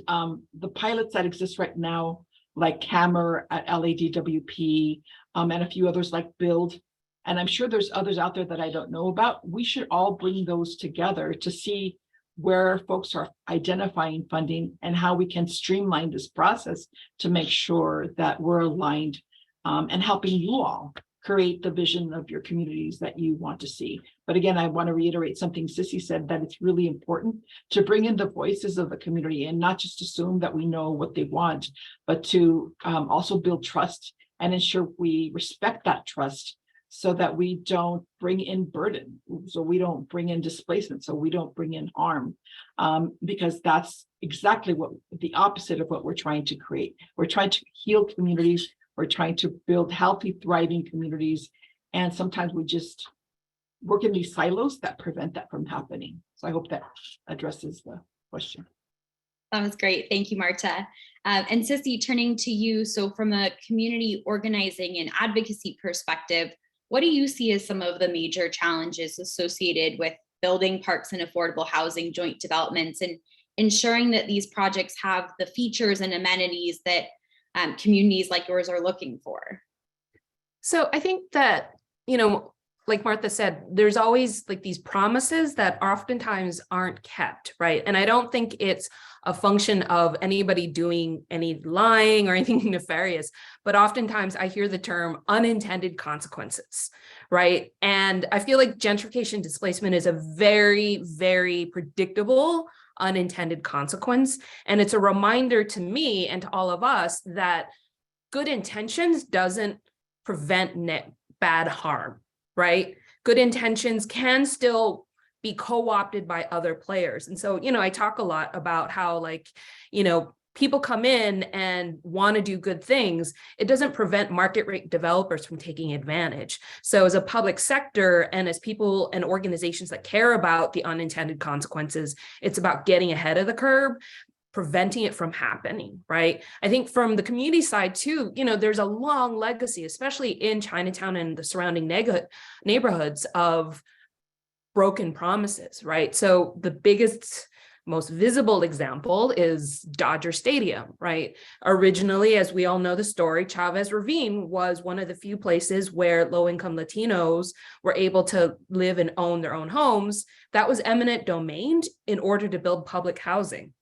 the pilots that exist right now, like CAMR at LADWP, and a few others like Build, and I'm sure there's others out there that I don't know about. We should all bring those together to see where folks are identifying funding and how we can streamline this process to make sure that we're aligned and helping you all create the vision of your communities that you want to see. But again, I want to reiterate something Sissy said, that it's really important to bring in the voices of the community and not just assume that we know what they want, but to also build trust and ensure we respect that trust, so that we don't bring in burden, so we don't bring in displacement, so we don't bring in harm, because that's exactly what the opposite of what we're trying to create. We're trying to heal communities. We're trying to build healthy, thriving communities. And sometimes we just work in these silos that prevent that from happening. So I hope that addresses the question. That was great. Thank you, Marta. And Sissy, turning to you. So from a community organizing and advocacy perspective, what do you see as some of the major challenges associated with building parks and affordable housing joint developments and ensuring that these projects have the features and amenities that communities like yours are looking for? So I think that, like Martha said, there's always like these promises that oftentimes aren't kept, right? And I don't think it's a function of anybody doing any lying or anything nefarious, but oftentimes I hear the term unintended consequences, right? And I feel like gentrification displacement is a very, very predictable unintended consequence. And it's a reminder to me and to all of us that good intentions doesn't prevent bad harm, right? Good intentions can still be co-opted by other players. And so, I talk a lot about how people come in and want to do good things. It doesn't prevent market rate developers from taking advantage. So as a public sector and as people and organizations that care about the unintended consequences, it's about getting ahead of the curve, preventing it from happening, right? I think from the community side too, there's a long legacy, especially in Chinatown and the surrounding neighborhoods, of broken promises, right? So the biggest, most visible example is Dodger Stadium, right? Originally, as we all know the story, Chavez Ravine was one of the few places where low-income Latinos were able to live and own their own homes. That was eminent domain in order to build public housing.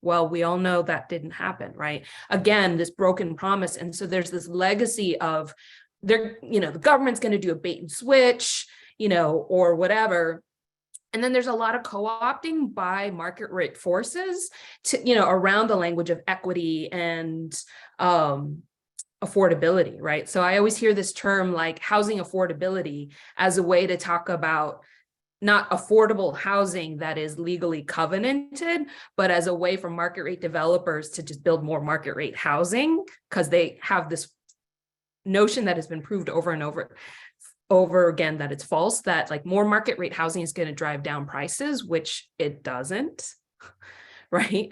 Well, we all know that didn't happen, right? Again, this broken promise. And so there's this legacy of the government's going to do a bait and switch, or whatever. And then there's a lot of co-opting by market rate forces to, around the language of equity and affordability, right? So I always hear this term like housing affordability as a way to talk about not affordable housing that is legally covenanted, but as a way for market rate developers to just build more market rate housing, because they have this notion that has been proved over and over again that it's false, that like more market rate housing is going to drive down prices, which it doesn't, right?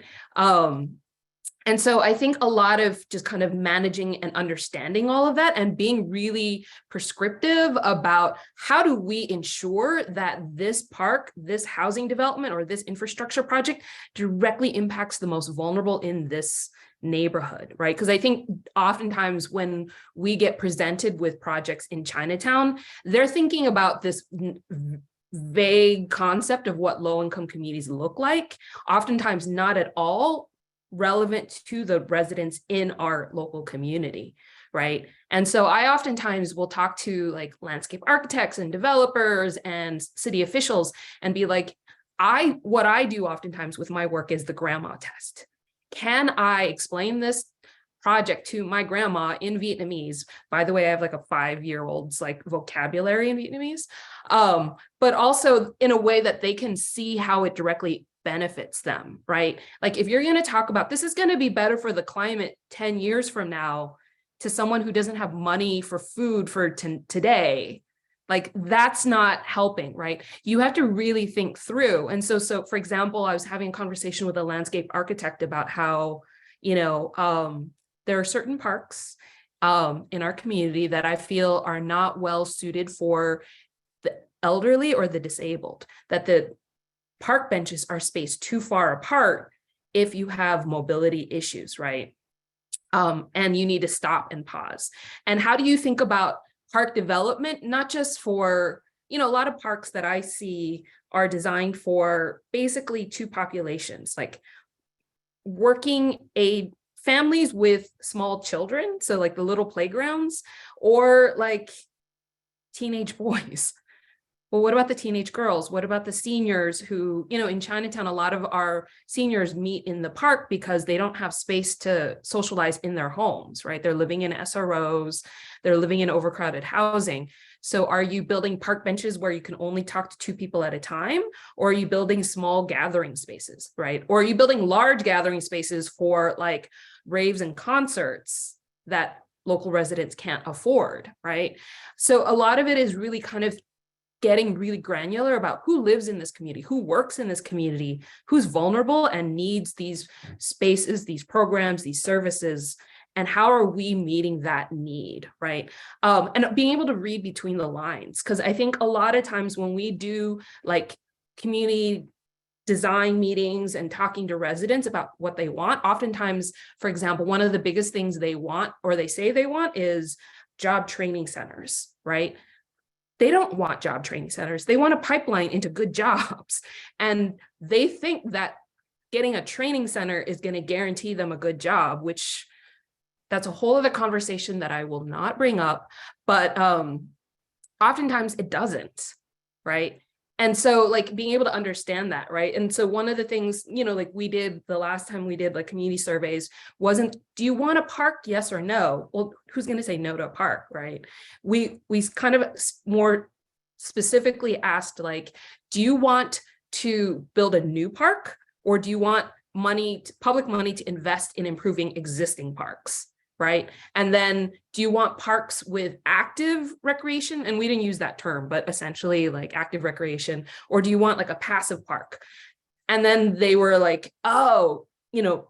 And so I think a lot of just kind of managing and understanding all of that and being really prescriptive about how do we ensure that this park, this housing development, or this infrastructure project directly impacts the most vulnerable in this neighborhood, right? Because I think oftentimes when we get presented with projects in Chinatown, they're thinking about this vague concept of what low-income communities look like, oftentimes not at all relevant to the residents in our local community, right? And so I oftentimes will talk to like landscape architects and developers and city officials and be like, what I do oftentimes with my work is the grandma test. Can I explain this project to my grandma in Vietnamese? By the way, I have like a 5-year-old's like vocabulary in Vietnamese, but also in a way that they can see how it directly benefits them, right? Like if you're going to talk about this is going to be better for the climate 10 years from now to someone who doesn't have money for food for today, like that's not helping, right? You have to really think through. And so for example, I was having a conversation with a landscape architect about how, there are certain parks in our community that I feel are not well suited for the elderly or the disabled, that the park benches are spaced too far apart if you have mobility issues, right? And you need to stop and pause. And how do you think about park development, not just for, a lot of parks that I see are designed for basically two populations, like working aid families with small children, so like the little playgrounds, or like teenage boys. Well, what about the teenage girls? What about the seniors who, in Chinatown, a lot of our seniors meet in the park because they don't have space to socialize in their homes, right? They're living in SROs, they're living in overcrowded housing. So are you building park benches where you can only talk to two people at a time? Or are you building small gathering spaces, right? Or are you building large gathering spaces for like raves and concerts that local residents can't afford, right? So a lot of it is really kind of getting really granular about who lives in this community, who works in this community, who's vulnerable and needs these spaces, these programs, these services, and how are we meeting that need, right? And being able to read between the lines, because I think a lot of times when we do like community design meetings and talking to residents about what they want, oftentimes, for example, one of the biggest things they want or they say they want is job training centers, right? They don't want job training centers. They want a pipeline into good jobs. And they think that getting a training center is going to guarantee them a good job, which that's a whole other conversation that I will not bring up. But oftentimes it doesn't, right? And so like being able to understand that, right? And so one of the things, like we did the last time we did like community surveys wasn't, do you want a park? Yes or no? Well, who's going to say no to a park, right? We kind of more specifically asked like, do you want to build a new park or do you want public money to invest in improving existing parks? Right. And then do you want parks with active recreation? And we didn't use that term, but essentially like active recreation, or do you want like a passive park? And then they were like, oh, the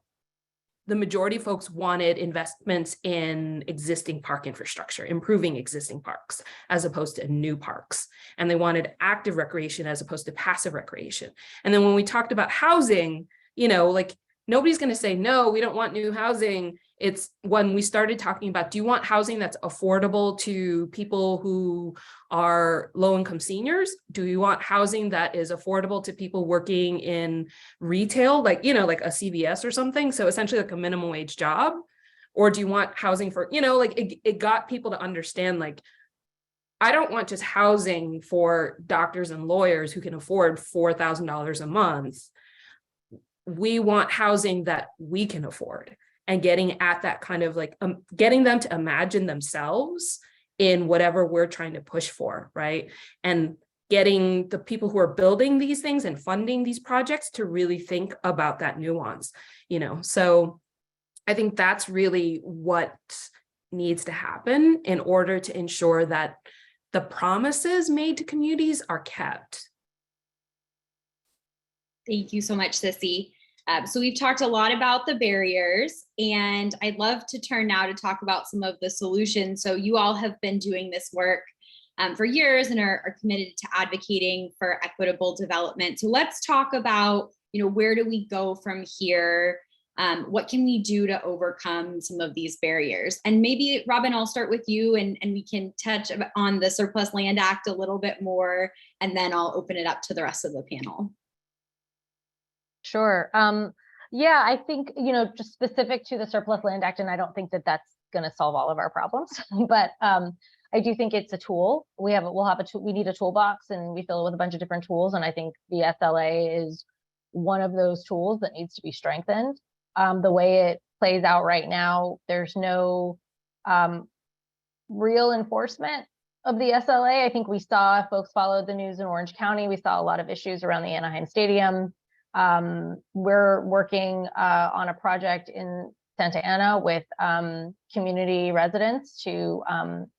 majority of folks wanted investments in existing park infrastructure, improving existing parks as opposed to new parks. And they wanted active recreation as opposed to passive recreation. And then when we talked about housing, like nobody's going to say, no, we don't want new housing. It's when we started talking about, do you want housing that's affordable to people who are low-income seniors? Do you want housing that is affordable to people working in retail, like, like a CVS or something? So essentially like a minimum wage job. Or do you want housing for, like it got people to understand, like, I don't want just housing for doctors and lawyers who can afford $4,000 a month. We want housing that we can afford. And getting at that kind of like getting them to imagine themselves in whatever we're trying to push for, right? And getting the people who are building these things and funding these projects to really think about that nuance, So I think that's really what needs to happen in order to ensure that the promises made to communities are kept. Thank you so much, Sissy. So we've talked a lot about the barriers, and I'd love to turn now to talk about some of the solutions. So you all have been doing this work for years and are committed to advocating for equitable development. So let's talk about, where do we go from here? What can we do to overcome some of these barriers? And maybe, Robin, I'll start with you and we can touch on the Surplus Land Act a little bit more, and then I'll open it up to the rest of the panel. Sure. Yeah, I think, just specific to the Surplus Land Act, and I don't think that that's going to solve all of our problems, but I do think it's a tool. We need a toolbox, and we fill it with a bunch of different tools. And I think the SLA is one of those tools that needs to be strengthened. The way it plays out right now, there's no real enforcement of the SLA. I think we saw, folks followed the news in Orange County, we saw a lot of issues around the Anaheim Stadium. We're working on a project in Santa Ana with community residents to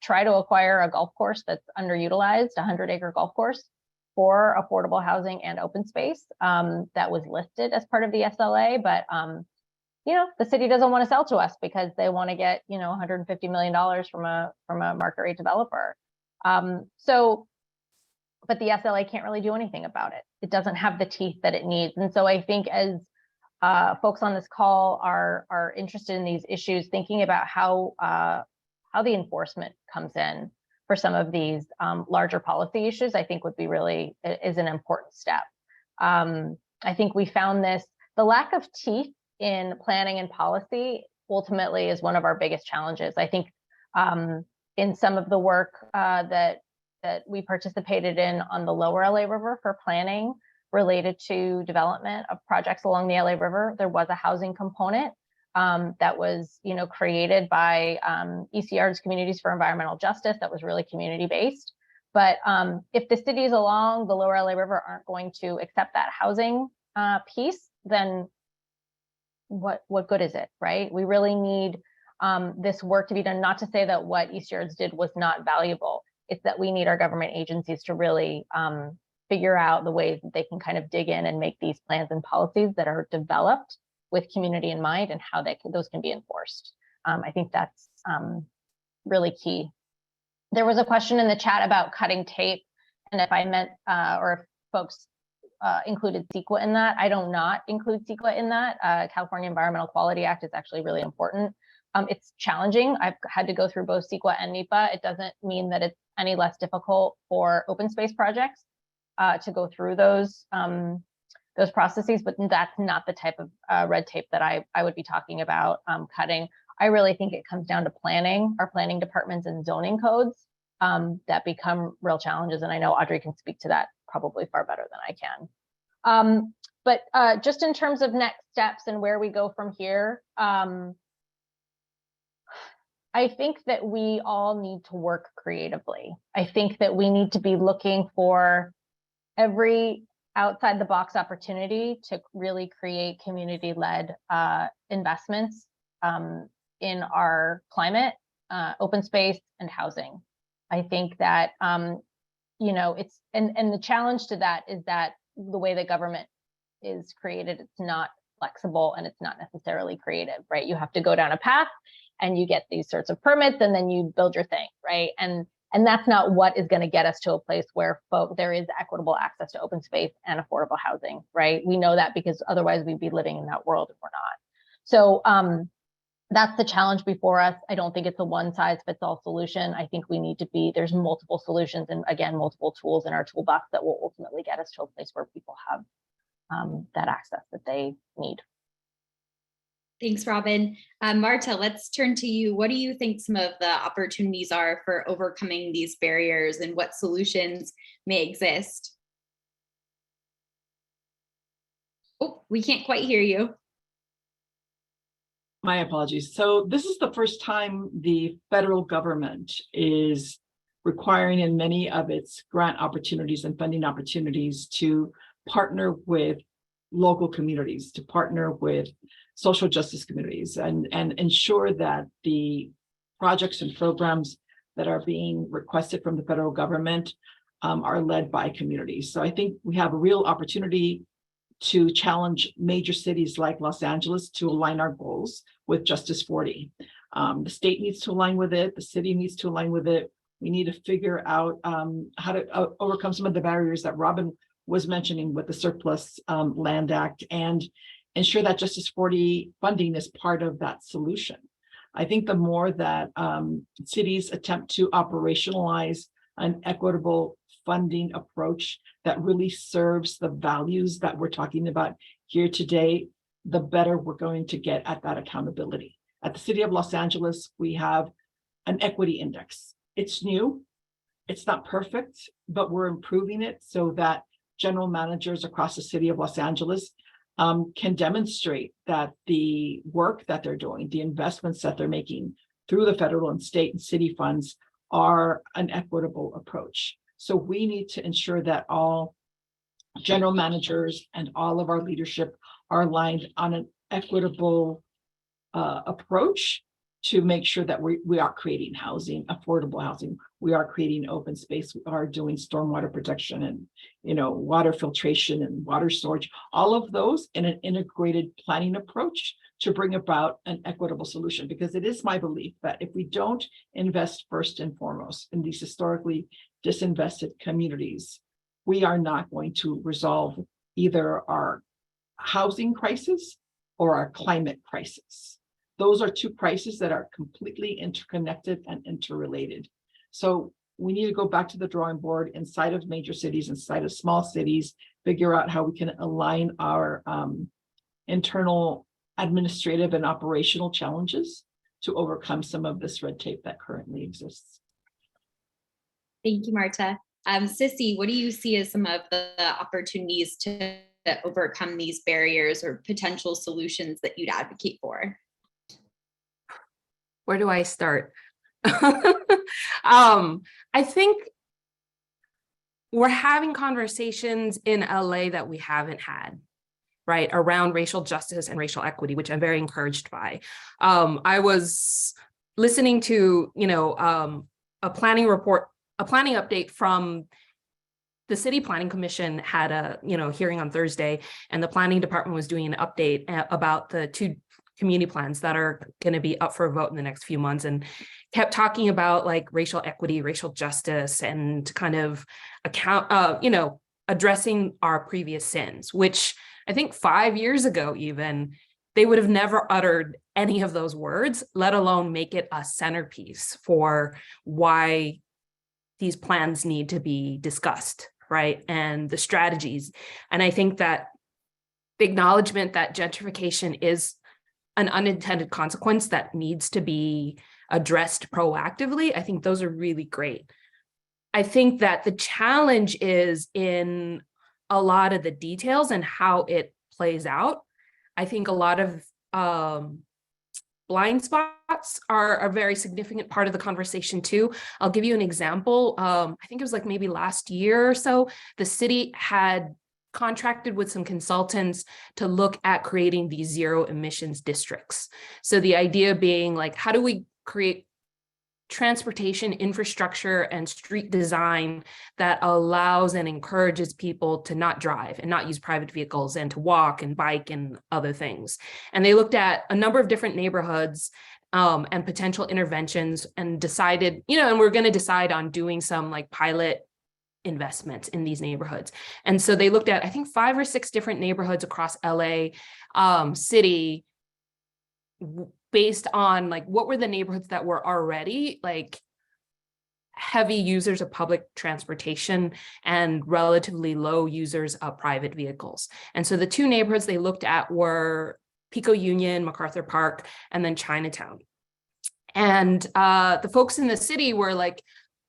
try to acquire a golf course that's underutilized, a 100-acre golf course for affordable housing and open space that was listed as part of the SLA, but the city doesn't want to sell to us because they want to get $150 million from a market rate developer. But the SLA can't really do anything about it. It doesn't have the teeth that it needs. And so I think as folks on this call are interested in these issues, thinking about how the enforcement comes in for some of these larger policy issues, I think would be really is an important step. I think we found the lack of teeth in planning and policy ultimately is one of our biggest challenges. I think in some of the work that we participated in on the lower LA River for planning related to development of projects along the LA River, there was a housing component that was, created by ECR's Communities for Environmental Justice that was really community-based. But if the cities along the lower LA River aren't going to accept that housing piece, then what good is it, right? We really need this work to be done, not to say that what ECR's did was not valuable. It's that we need our government agencies to really figure out the ways that they can kind of dig in and make these plans and policies that are developed with community in mind and how those can be enforced. I think that's really key. There was a question in the chat about cutting tape, and if I meant or if folks included CEQA in that. I do not include CEQA in that. California Environmental Quality Act is actually really important. It's challenging. I've had to go through both CEQA and NEPA. It doesn't mean that it's any less difficult for open space projects to go through those processes, but that's not the type of red tape that I would be talking about cutting. I really think it comes down to planning, our planning departments and zoning codes that become real challenges. And I know Audrey can speak to that probably far better than I can. But just in terms of next steps and where we go from here, I think that we all need to work creatively. I think that we need to be looking for every outside the box opportunity to really create community-led investments in our climate, open space, and housing. I think that it's and the challenge to that is that the way the government is created, it's not flexible and it's not necessarily creative, right? You have to go down a path and you get these sorts of permits and then you build your thing, right? And that's not what is going to get us to a place where there is equitable access to open space and affordable housing, right? We know that because otherwise we'd be living in that world if we're not. So that's the challenge before us. I don't think it's a one size fits all solution. I think we need to there's multiple solutions and again, multiple tools in our toolbox that will ultimately get us to a place where people have that access that they need. Thanks, Robin. Marta, let's turn to you. What do you think some of the opportunities are for overcoming these barriers and what solutions may exist? Oh, we can't quite hear you. My apologies. So this is the first time the federal government is requiring in many of its grant opportunities and funding opportunities to partner with local communities, to partner with social justice communities and ensure that the projects and programs that are being requested from the federal government are led by communities. So I think we have a real opportunity to challenge major cities like Los Angeles to align our goals with Justice 40. The state needs to align with it. The city needs to align with it. We need to figure out how to overcome some of the barriers that Robin was mentioning with the Surplus Land Act and ensure that Justice 40 funding is part of that solution. I think the more that cities attempt to operationalize an equitable funding approach that really serves the values that we're talking about here today, the better we're going to get at that accountability. At the City of Los Angeles, we have an equity index. It's new, it's not perfect, but we're improving it so that general managers across the City of Los Angeles can demonstrate that the work that they're doing, the investments that they're making through the federal and state and city funds are an equitable approach. So we need to ensure that all general managers and all of our leadership are aligned on an equitable approach to make sure that we are creating housing, affordable housing. We are creating open space. We are doing stormwater protection and, water filtration and water storage, all of those in an integrated planning approach to bring about an equitable solution. Because it is my belief that if we don't invest first and foremost in these historically disinvested communities, we are not going to resolve either our housing crisis or our climate crisis. Those are two crises that are completely interconnected and interrelated. So we need to go back to the drawing board inside of major cities, inside of small cities, figure out how we can align our internal administrative and operational challenges to overcome some of this red tape that currently exists. Thank you, Marta. Sissy, what do you see as some of the opportunities to overcome these barriers or potential solutions that you'd advocate for? Where do I start? I think we're having conversations in LA that we haven't had, right, around racial justice and racial equity, which I'm very encouraged by. I was listening to, a planning report, a planning update from the City Planning Commission had a, hearing on Thursday, and the planning department was doing an update about the 2 community plans that are going to be up for a vote in the next few months, and kept talking about like racial equity, racial justice, and kind of addressing our previous sins, which I think 5 years ago, even they would have never uttered any of those words, let alone make it a centerpiece for why these plans need to be discussed, right? And the strategies. And I think that the acknowledgement that gentrification is an unintended consequence that needs to be addressed proactively, I think those are really great. I think that the challenge is in a lot of the details and how it plays out. I think a lot of blind spots are a very significant part of the conversation too. I'll give you an example. I think it was like maybe last year or so, the city had contracted with some consultants to look at creating these zero emissions districts. So the idea being like, how do we create transportation infrastructure and street design that allows and encourages people to not drive and not use private vehicles and to walk and bike and other things. And they looked at a number of different neighborhoods and potential interventions and decided, and we're going to decide on doing some like pilot investments in these neighborhoods. And so they looked at, I think, 5 or 6 different neighborhoods across LA city, based on like what were the neighborhoods that were already like heavy users of public transportation and relatively low users of private vehicles. And so the 2 neighborhoods they looked at were Pico Union, MacArthur Park, and then Chinatown. And the folks in the city were like,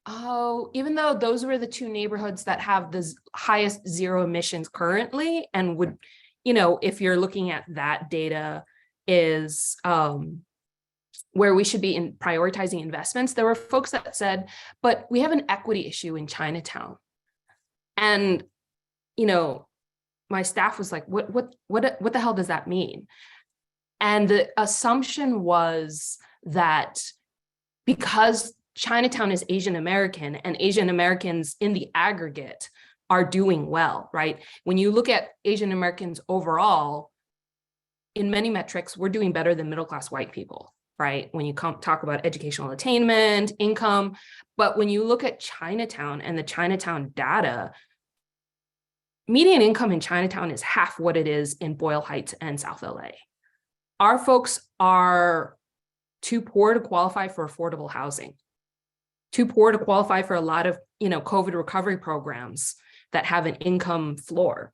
oh, even though those were the 2 neighborhoods that have the highest zero emissions currently, and would, if you're looking at that data, is where we should be in prioritizing investments, there were folks that said, but we have an equity issue in Chinatown. And, my staff was like, what the hell does that mean? And the assumption was that because Chinatown is Asian American and Asian Americans in the aggregate are doing well, right? When you look at Asian Americans overall, in many metrics, we're doing better than middle-class white people, right? When you talk about educational attainment, income, but when you look at Chinatown and the Chinatown data, median income in Chinatown is half what it is in Boyle Heights and South LA. Our folks are too poor to qualify for affordable housing, too poor to qualify for a lot of, COVID recovery programs that have an income floor,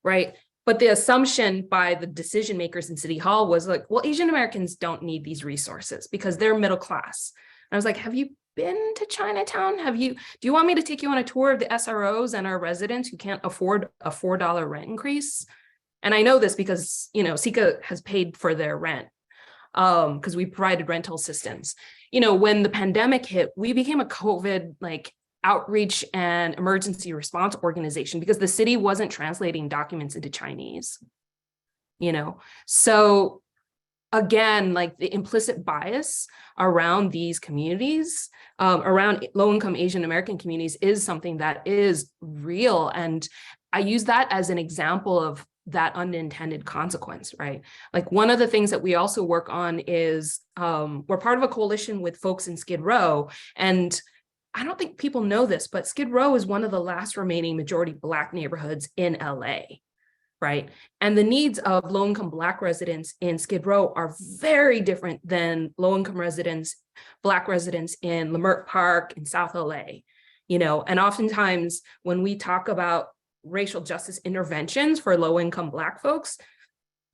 right? But the assumption by the decision makers in City Hall was like, well, Asian Americans don't need these resources because they're middle class. And I was like, have you been to Chinatown? Do you want me to take you on a tour of the SROs and our residents who can't afford a $4 rent increase? And I know this because, Sika has paid for their rent because we provided rental assistance. When the pandemic hit, we became a COVID outreach and emergency response organization because the city wasn't translating documents into Chinese, So again, like the implicit bias around these communities, around low-income Asian American communities is something that is real. And I use that as an example of that unintended consequence, right? Like one of the things that we also work on is we're part of a coalition with folks in Skid Row. And I don't think people know this, but Skid Row is one of the last remaining majority Black neighborhoods in LA. Right. And the needs of low-income Black residents in Skid Row are very different than low-income residents, Black residents in Leimert Park in South LA, and oftentimes when we talk about racial justice interventions for low-income Black folks,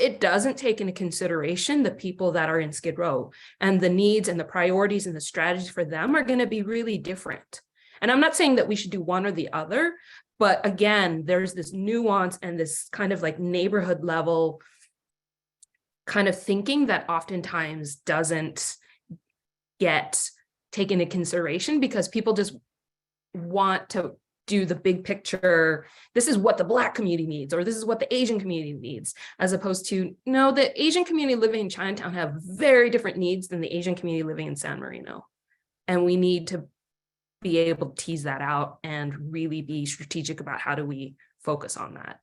it doesn't take into consideration the people that are in Skid Row, and the needs and the priorities and the strategies for them are going to be really different. And I'm not saying that we should do one or the other, but again, there's this nuance and this kind of like neighborhood level kind of thinking that oftentimes doesn't get taken into consideration because people just want to do the big picture. This is what the Black community needs, or this is what the Asian community needs, as opposed to, no, the Asian community living in Chinatown have very different needs than the Asian community living in San Marino. And we need to be able to tease that out and really be strategic about how do we focus on that.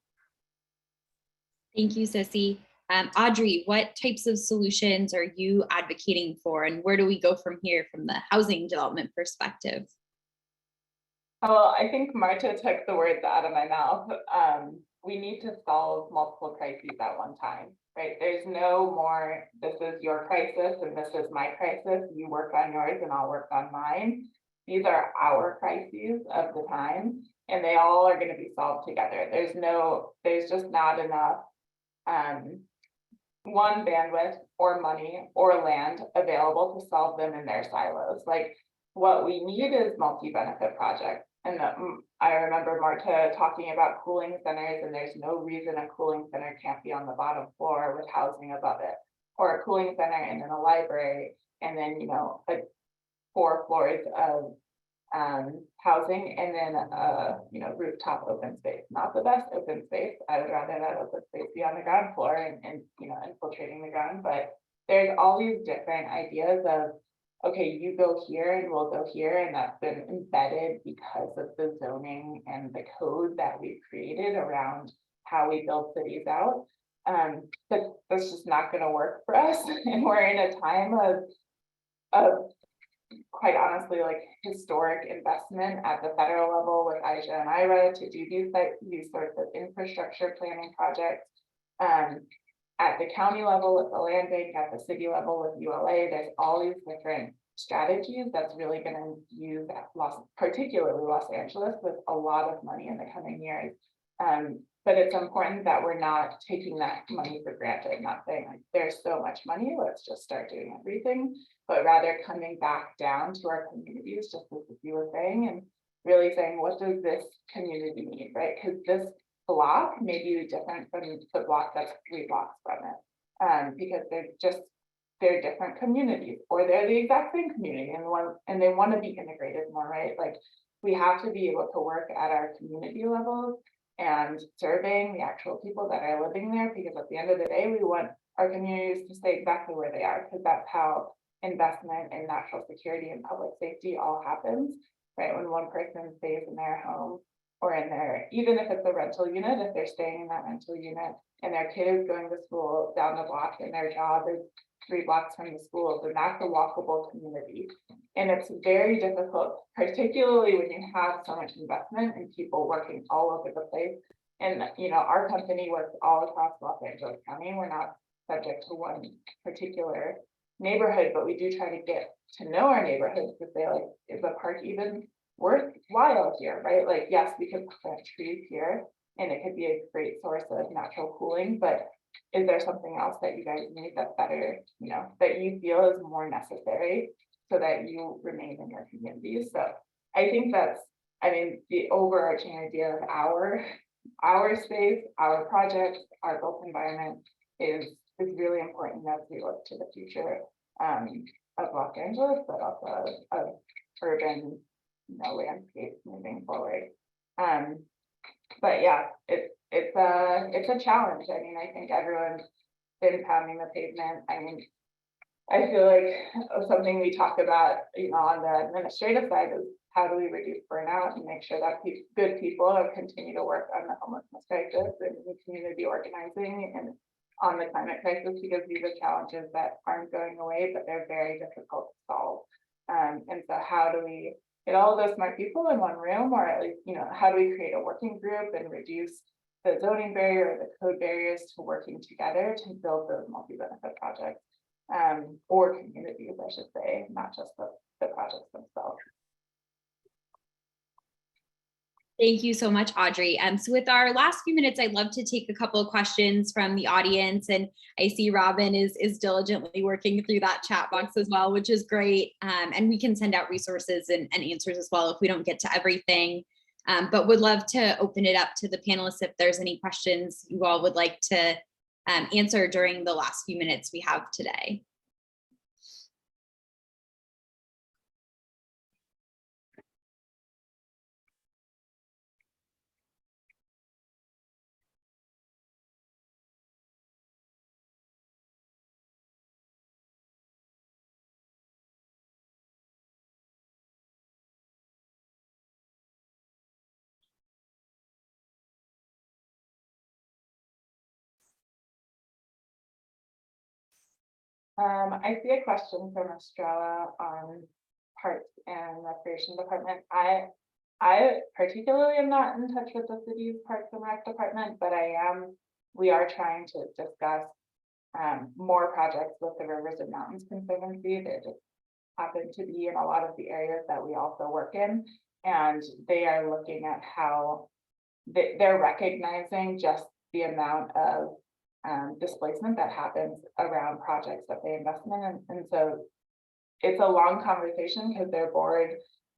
Thank you, Sissy. Audrey, what types of solutions are you advocating for, and where do we go from here from the housing development perspective? Well, I think Marta took the words out of my mouth. We need to solve multiple crises at one time, right? There's no more, this is your crisis and this is my crisis. You work on yours and I'll work on mine. These are our crises of the time, and they all are going to be solved together. There's just not enough one, bandwidth or money or land available to solve them in their silos. Like what we need is multi-benefit projects. And I remember Marta talking about cooling centers, and there's no reason a cooling center can't be on the bottom floor with housing above it, or a cooling center and then a library, and then, 4 floors of housing, and then rooftop open space. Not the best open space. I would rather that open space be on the ground floor and infiltrating the ground. But there's all these different ideas of, okay, you go here and we'll go here, and that's been embedded because of the zoning and the code that we've created around how we build cities out. But that's just not going to work for us. And we're in a time of quite honestly, like historic investment at the federal level with Aisha and Ira to do these sorts of infrastructure planning projects. At the county level with the land bank, at the city level with ULA, there's all these different strategies that's really going to use particularly Los Angeles with a lot of money in the coming years. But it's important that we're not taking that money for granted, not saying like there's so much money, let's just start doing everything, but rather coming back down to our communities, just as you were saying, and really saying, what does this community need, right? Because this block may be different from the block that's 3 blocks from it, because they're different communities, or they're the exact same community, and they want to be integrated more, right? Like we have to be able to work at our community levels and surveying the actual people that are living there, because at the end of the day, we want our communities to stay exactly where they are, because that's how investment in national security and public safety all happens, right? When one person stays in their home or in their, even if it's a rental unit, if they're staying in that rental unit and their kid is going to school down the block and their job is 3 blocks from the schools, and that's a walkable community. And it's very difficult, particularly when you have so much investment and people working all over the place. And our company works all across Los Angeles County. We're not subject to one particular neighborhood, but we do try to get to know our neighborhoods to say, like, is the park even worthwhile here, right? Like, yes, we could plant trees here and it could be a great source of natural cooling, but is there something else that you guys need that's better, that you feel is more necessary so that you remain in your communities? So I think that's, the overarching idea of our space, our projects, our built environment is really important as we look to the future of Los Angeles, but also of urban landscapes moving forward. But yeah, it's a challenge. I mean, I think everyone's been pounding the pavement. I mean, I feel like something we talk about, on the administrative side is how do we reduce burnout and make sure that good people continue to work on the homelessness crisis and community organizing and on the climate crisis, because these are challenges that aren't going away, but they're very difficult to solve. And so how do we get all of those smart people in one room, or at least, how do we create a working group and reduce the zoning barrier or the code barriers to working together to build those multi-benefit projects, or communities, I should say, not just the projects themselves. Thank you so much, Audrey. So with our last few minutes, I'd love to take a couple of questions from the audience. And I see Robin is diligently working through that chat box as well, which is great. And we can send out resources and answers as well if we don't get to everything. But would love to open it up to the panelists if there's any questions you all would like to answer during the last few minutes we have today. I see a question from Estrella on Parks and Recreation Department. I particularly am not in touch with the city's Parks and Rec Department, but we are trying to discuss more projects with the Rivers and Mountains Conservancy. They just happen to be in a lot of the areas that we also work in, and they are looking at how they're recognizing just the amount of displacement that happens around projects that they invest in. And so it's a long conversation because their board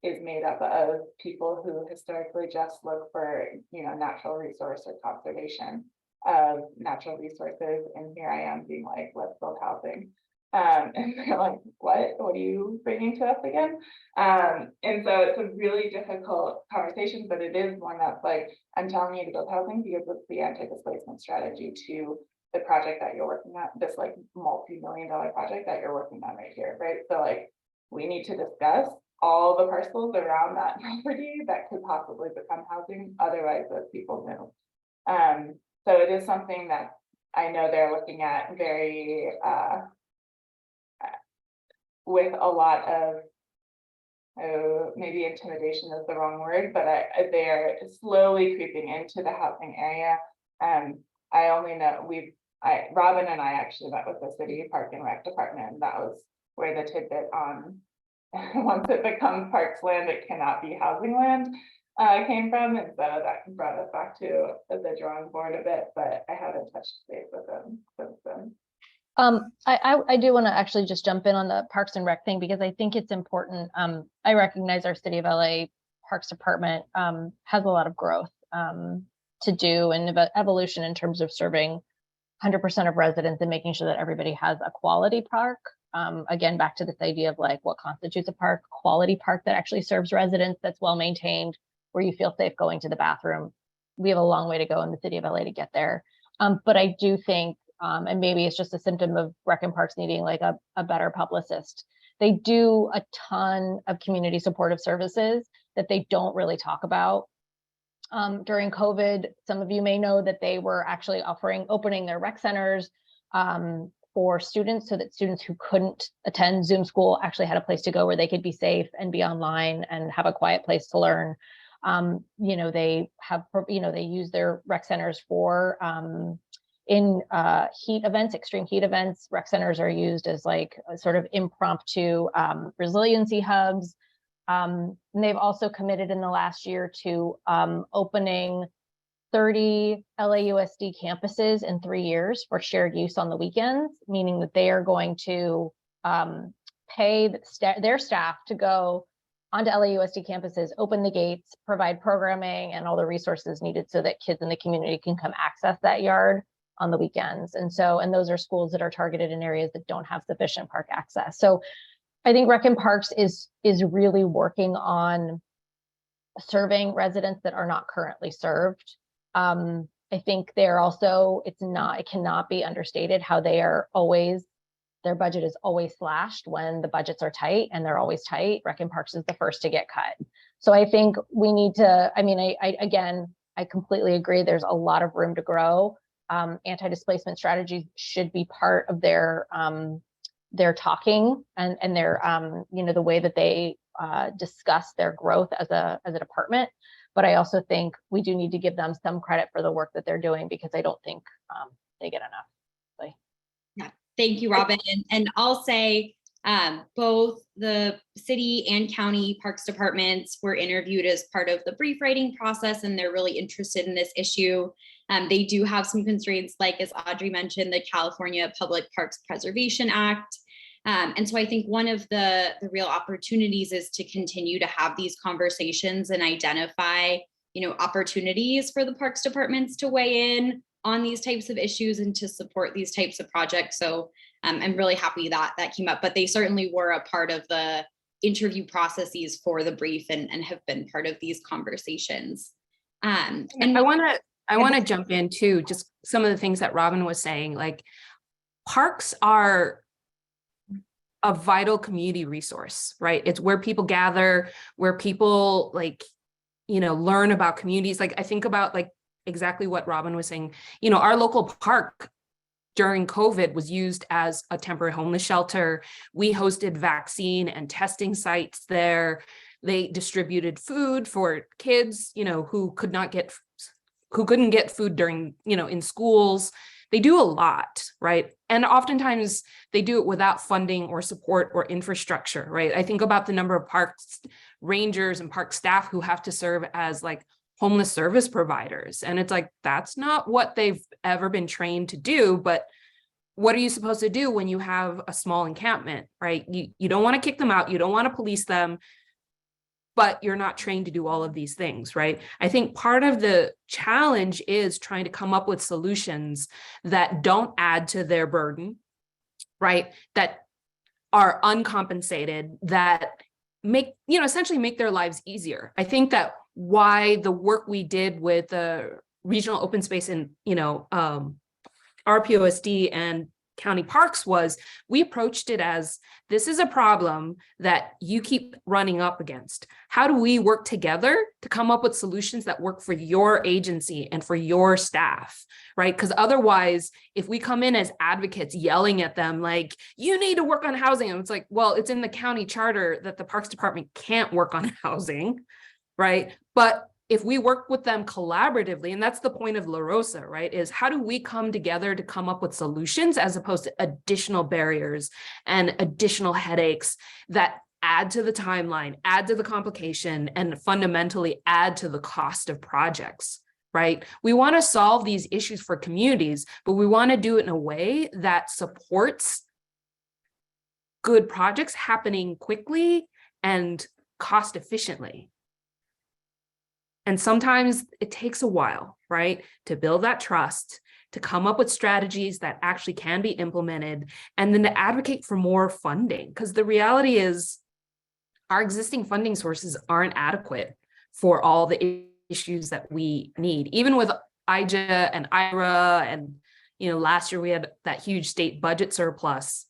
is made up of people who historically just look for, natural resource or conservation of natural resources. And here I am being like, let's build housing. And they're like, what are you bringing to us again? And so it's a really difficult conversation, but it is one that's like, I'm telling you to build housing because it's the anti-displacement strategy to the project that you're working on, this like multi-million-dollar project that you're working on right here, right? So like, we need to discuss all the parcels around that property that could possibly become housing, otherwise those people move. So it is something that I know they're looking at very, with a lot of, maybe intimidation is the wrong word, but they're slowly creeping into the housing area. I only know Robin and I actually met with the city Park and Rec Department, and that was where the tidbit on once it becomes parks land, it cannot be housing land came from, and so that brought us back to the drawing board a bit, but I haven't touched base with them since then. I do want to actually just jump in on the Parks and Rec thing, because I think it's important. I recognize our City of LA Parks Department has a lot of growth to do and evolution in terms of serving 100% of residents and making sure that everybody has a quality park. Again, back to this idea of like what constitutes a park, quality park that actually serves residents, that's well maintained, where you feel safe going to the bathroom. We have a long way to go in the City of LA to get there. But I do think, and maybe it's just a symptom of Rec and Parks needing like a better publicist. They do a ton of community supportive services that they don't really talk about. During COVID, some of you may know that they were actually opening their rec centers for students, so that students who couldn't attend Zoom school actually had a place to go where they could be safe and be online and have a quiet place to learn. They use their rec centers for in heat events, extreme heat events. Rec centers are used as like a sort of impromptu resiliency hubs. And they've also committed in the last year to opening 30 LAUSD campuses in 3 years for shared use on the weekends, meaning that they are going to pay their staff to go onto LAUSD campuses, open the gates, provide programming and all the resources needed so that kids in the community can come access that yard on the weekends. And those are schools that are targeted in areas that don't have sufficient park access. So I think Rec and Parks is really working on serving residents that are not currently served. I think they're also, it cannot be understated how they are always, their budget is always slashed when the budgets are tight, and they're always tight. Rec and Parks is the first to get cut. So I think we need to, I mean, I completely agree. There's a lot of room to grow. Anti-displacement strategies should be part of their talking and their, the way that they discuss their growth as a department. But I also think we do need to give them some credit for the work that they're doing, because I don't think they get enough. Yeah, thank you, Robin. And I'll say both the city and county parks departments were interviewed as part of the brief writing process, and they're really interested in this issue. They do have some constraints, like as Audrey mentioned, the California Public Parks Preservation Act. And so I think one of the real opportunities is to continue to have these conversations and identify, opportunities for the parks departments to weigh in on these types of issues and to support these types of projects. So I'm really happy that that came up, but they certainly were a part of the interview processes for the brief and have been part of these conversations. And I want to jump in too, just some of the things that Robin was saying, like parks are a vital community resource, right? It's where people gather, where people learn about communities. Like I think about exactly what Robin was saying, our local park during COVID was used as a temporary homeless shelter. We hosted vaccine and testing sites there. They distributed food for kids, who couldn't get food during, in schools. They do a lot, right? And oftentimes they do it without funding or support or infrastructure, right? I think about the number of parks rangers and park staff who have to serve as homeless service providers. And it's that's not what they've ever been trained to do. But what are you supposed to do when you have a small encampment, right? You don't want to kick them out. You don't want to police them, but you're not trained to do all of these things, right? I think part of the challenge is trying to come up with solutions that don't add to their burden, right? That are uncompensated, that essentially make their lives easier. I think that why the work we did with the regional open space and, RPOSD and county parks was we approached it as, this is a problem that you keep running up against. How do we work together to come up with solutions that work for your agency and for your staff, right? Because otherwise, if we come in as advocates yelling at them, you need to work on housing, and it's well, it's in the county charter that the Parks Department can't work on housing, right? But if we work with them collaboratively, and that's the point of La Rosa, right, is how do we come together to come up with solutions as opposed to additional barriers and additional headaches that add to the timeline, add to the complication, and fundamentally add to the cost of projects, right? We want to solve these issues for communities, but we want to do it in a way that supports good projects happening quickly and cost efficiently. And sometimes it takes a while, right, to build that trust, to come up with strategies that actually can be implemented, and then to advocate for more funding. Because the reality is our existing funding sources aren't adequate for all the issues that we need. Even with IJA and IRA, and last year we had that huge state budget surplus.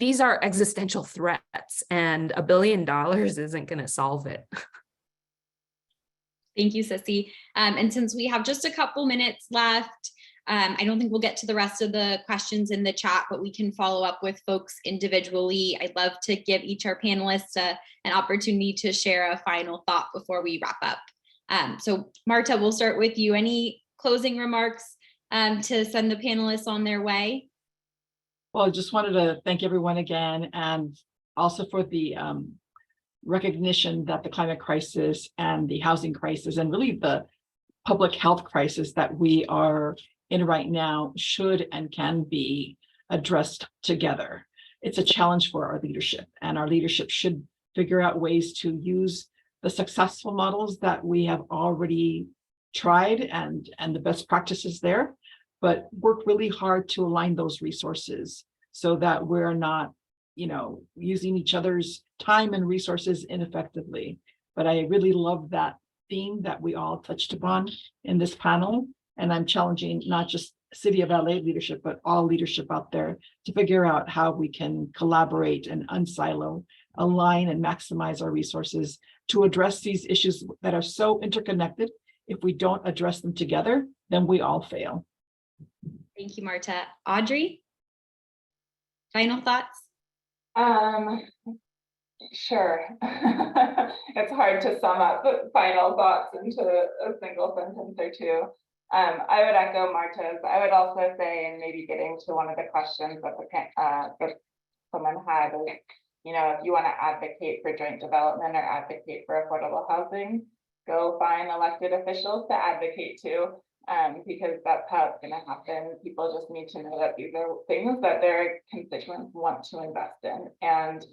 These are existential threats, and $1 billion isn't going to solve it. Thank you, Sissy. And since we have just a couple minutes left, I don't think we'll get to the rest of the questions in the chat, but we can follow up with folks individually. I'd love to give each our panelists an opportunity to share a final thought before we wrap up. So Marta, we'll start with you. Any closing remarks to send the panelists on their way? Well, I just wanted to thank everyone again, and also for the recognition that the climate crisis and the housing crisis and really the public health crisis that we are in right now should and can be addressed together. It's a challenge for our leadership, and our leadership should figure out ways to use the successful models that we have already tried and the best practices there, but work really hard to align those resources so that we're not using each other's time and resources ineffectively. But I really love that theme that we all touched upon in this panel. And I'm challenging not just City of LA leadership, but all leadership out there to figure out how we can collaborate and unsilo, align and maximize our resources to address these issues that are so interconnected. If we don't address them together, then we all fail. Thank you, Marta. Audrey, final thoughts? Sure. It's hard to sum up final thoughts into a single sentence or two. I would echo Marta's. I would also say, and maybe getting to one of the questions that that someone had, is, you know, if you want to advocate for joint development or advocate for affordable housing, go find elected officials to advocate to, because that's how it's going to happen. People just need to know that these are things that their constituents want to invest in, and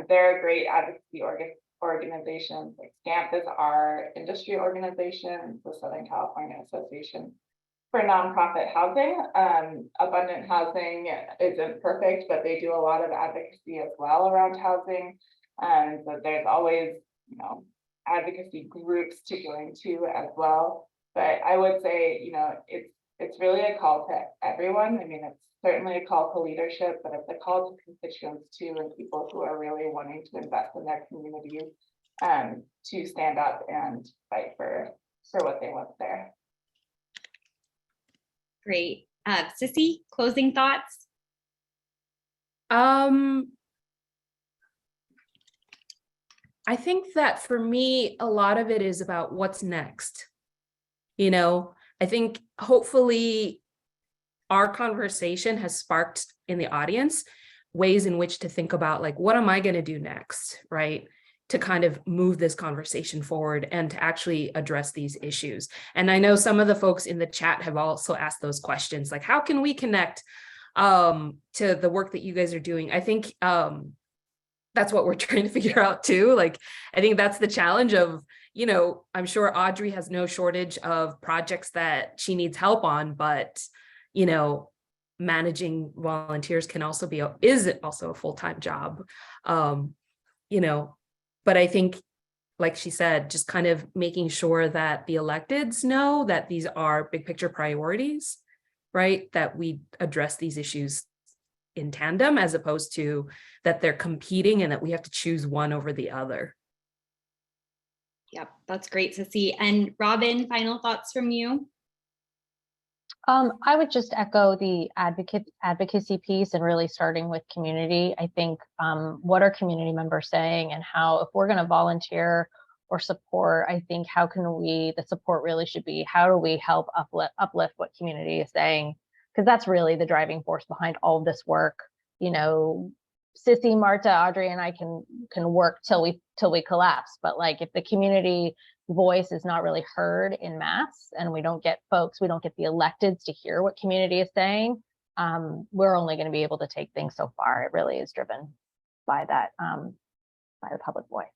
there are great advocacy organizations. Like SCAMP is our industry organization, the Southern California Association for Nonprofit Housing. Abundant Housing isn't perfect, but they do a lot of advocacy as well around housing. And so there's always, you know, advocacy groups to join to as well. But I would say, you know, it's really a call to everyone. I mean, it's certainly a call to leadership, but it's a call to constituents too, and people who are really wanting to invest in their communities, to stand up and fight for what they want there. Great. Sissy, closing thoughts? I think that for me, a lot of it is about what's next. You know, I think hopefully our conversation has sparked in the audience ways in which to think about, like, what am I going to do next, right? To kind of move this conversation forward and to actually address these issues. And I know some of the folks in the chat have also asked those questions, like, how can we connect to the work that you guys are doing? I think that's what we're trying to figure out too. Like, I think that's the challenge of, you know, I'm sure Audrey has no shortage of projects that she needs help on, but, you know, managing volunteers can also is also a full-time job, you know, but I think, like she said, just kind of making sure that the electeds know that these are big picture priorities, right? That we address these issues in tandem, as opposed to that they're competing and that we have to choose one over the other. Yep, that's great to see. And Robin, final thoughts from you? I would just echo the advocacy piece, and really starting with community. I think what are community members saying, and how, if we're going to volunteer or support, I think how can the support really should be, how do we help uplift what community is saying? Because that's really the driving force behind all of this work. You know, Sissy, Marta, Audrey, and I can work till we collapse. But like, if the community voice is not really heard in mass, and we don't get the electeds to hear what community is saying, we're only going to be able to take things so far. It really is driven by that, by the public voice.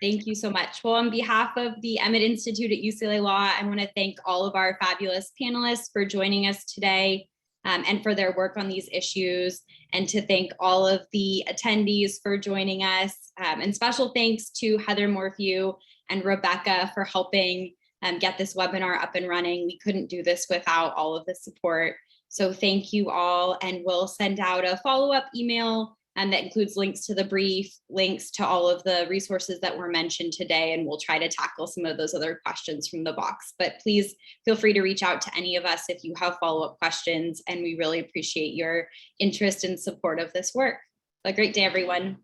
Thank you so much. Well, on behalf of the Emmett Institute at UCLA Law, I want to thank all of our fabulous panelists for joining us today, and for their work on these issues, and to thank all of the attendees for joining us. And special thanks to Heather Morphew and Rebecca for helping get this webinar up and running. We couldn't do this without all of the support. So thank you all, and we'll send out a follow-up email that includes links to the brief, links to all of the resources that were mentioned today, and we'll try to tackle some of those other questions from the box. But please feel free to reach out to any of us if you have follow-up questions, and we really appreciate your interest and support of this work. Have a great day, everyone.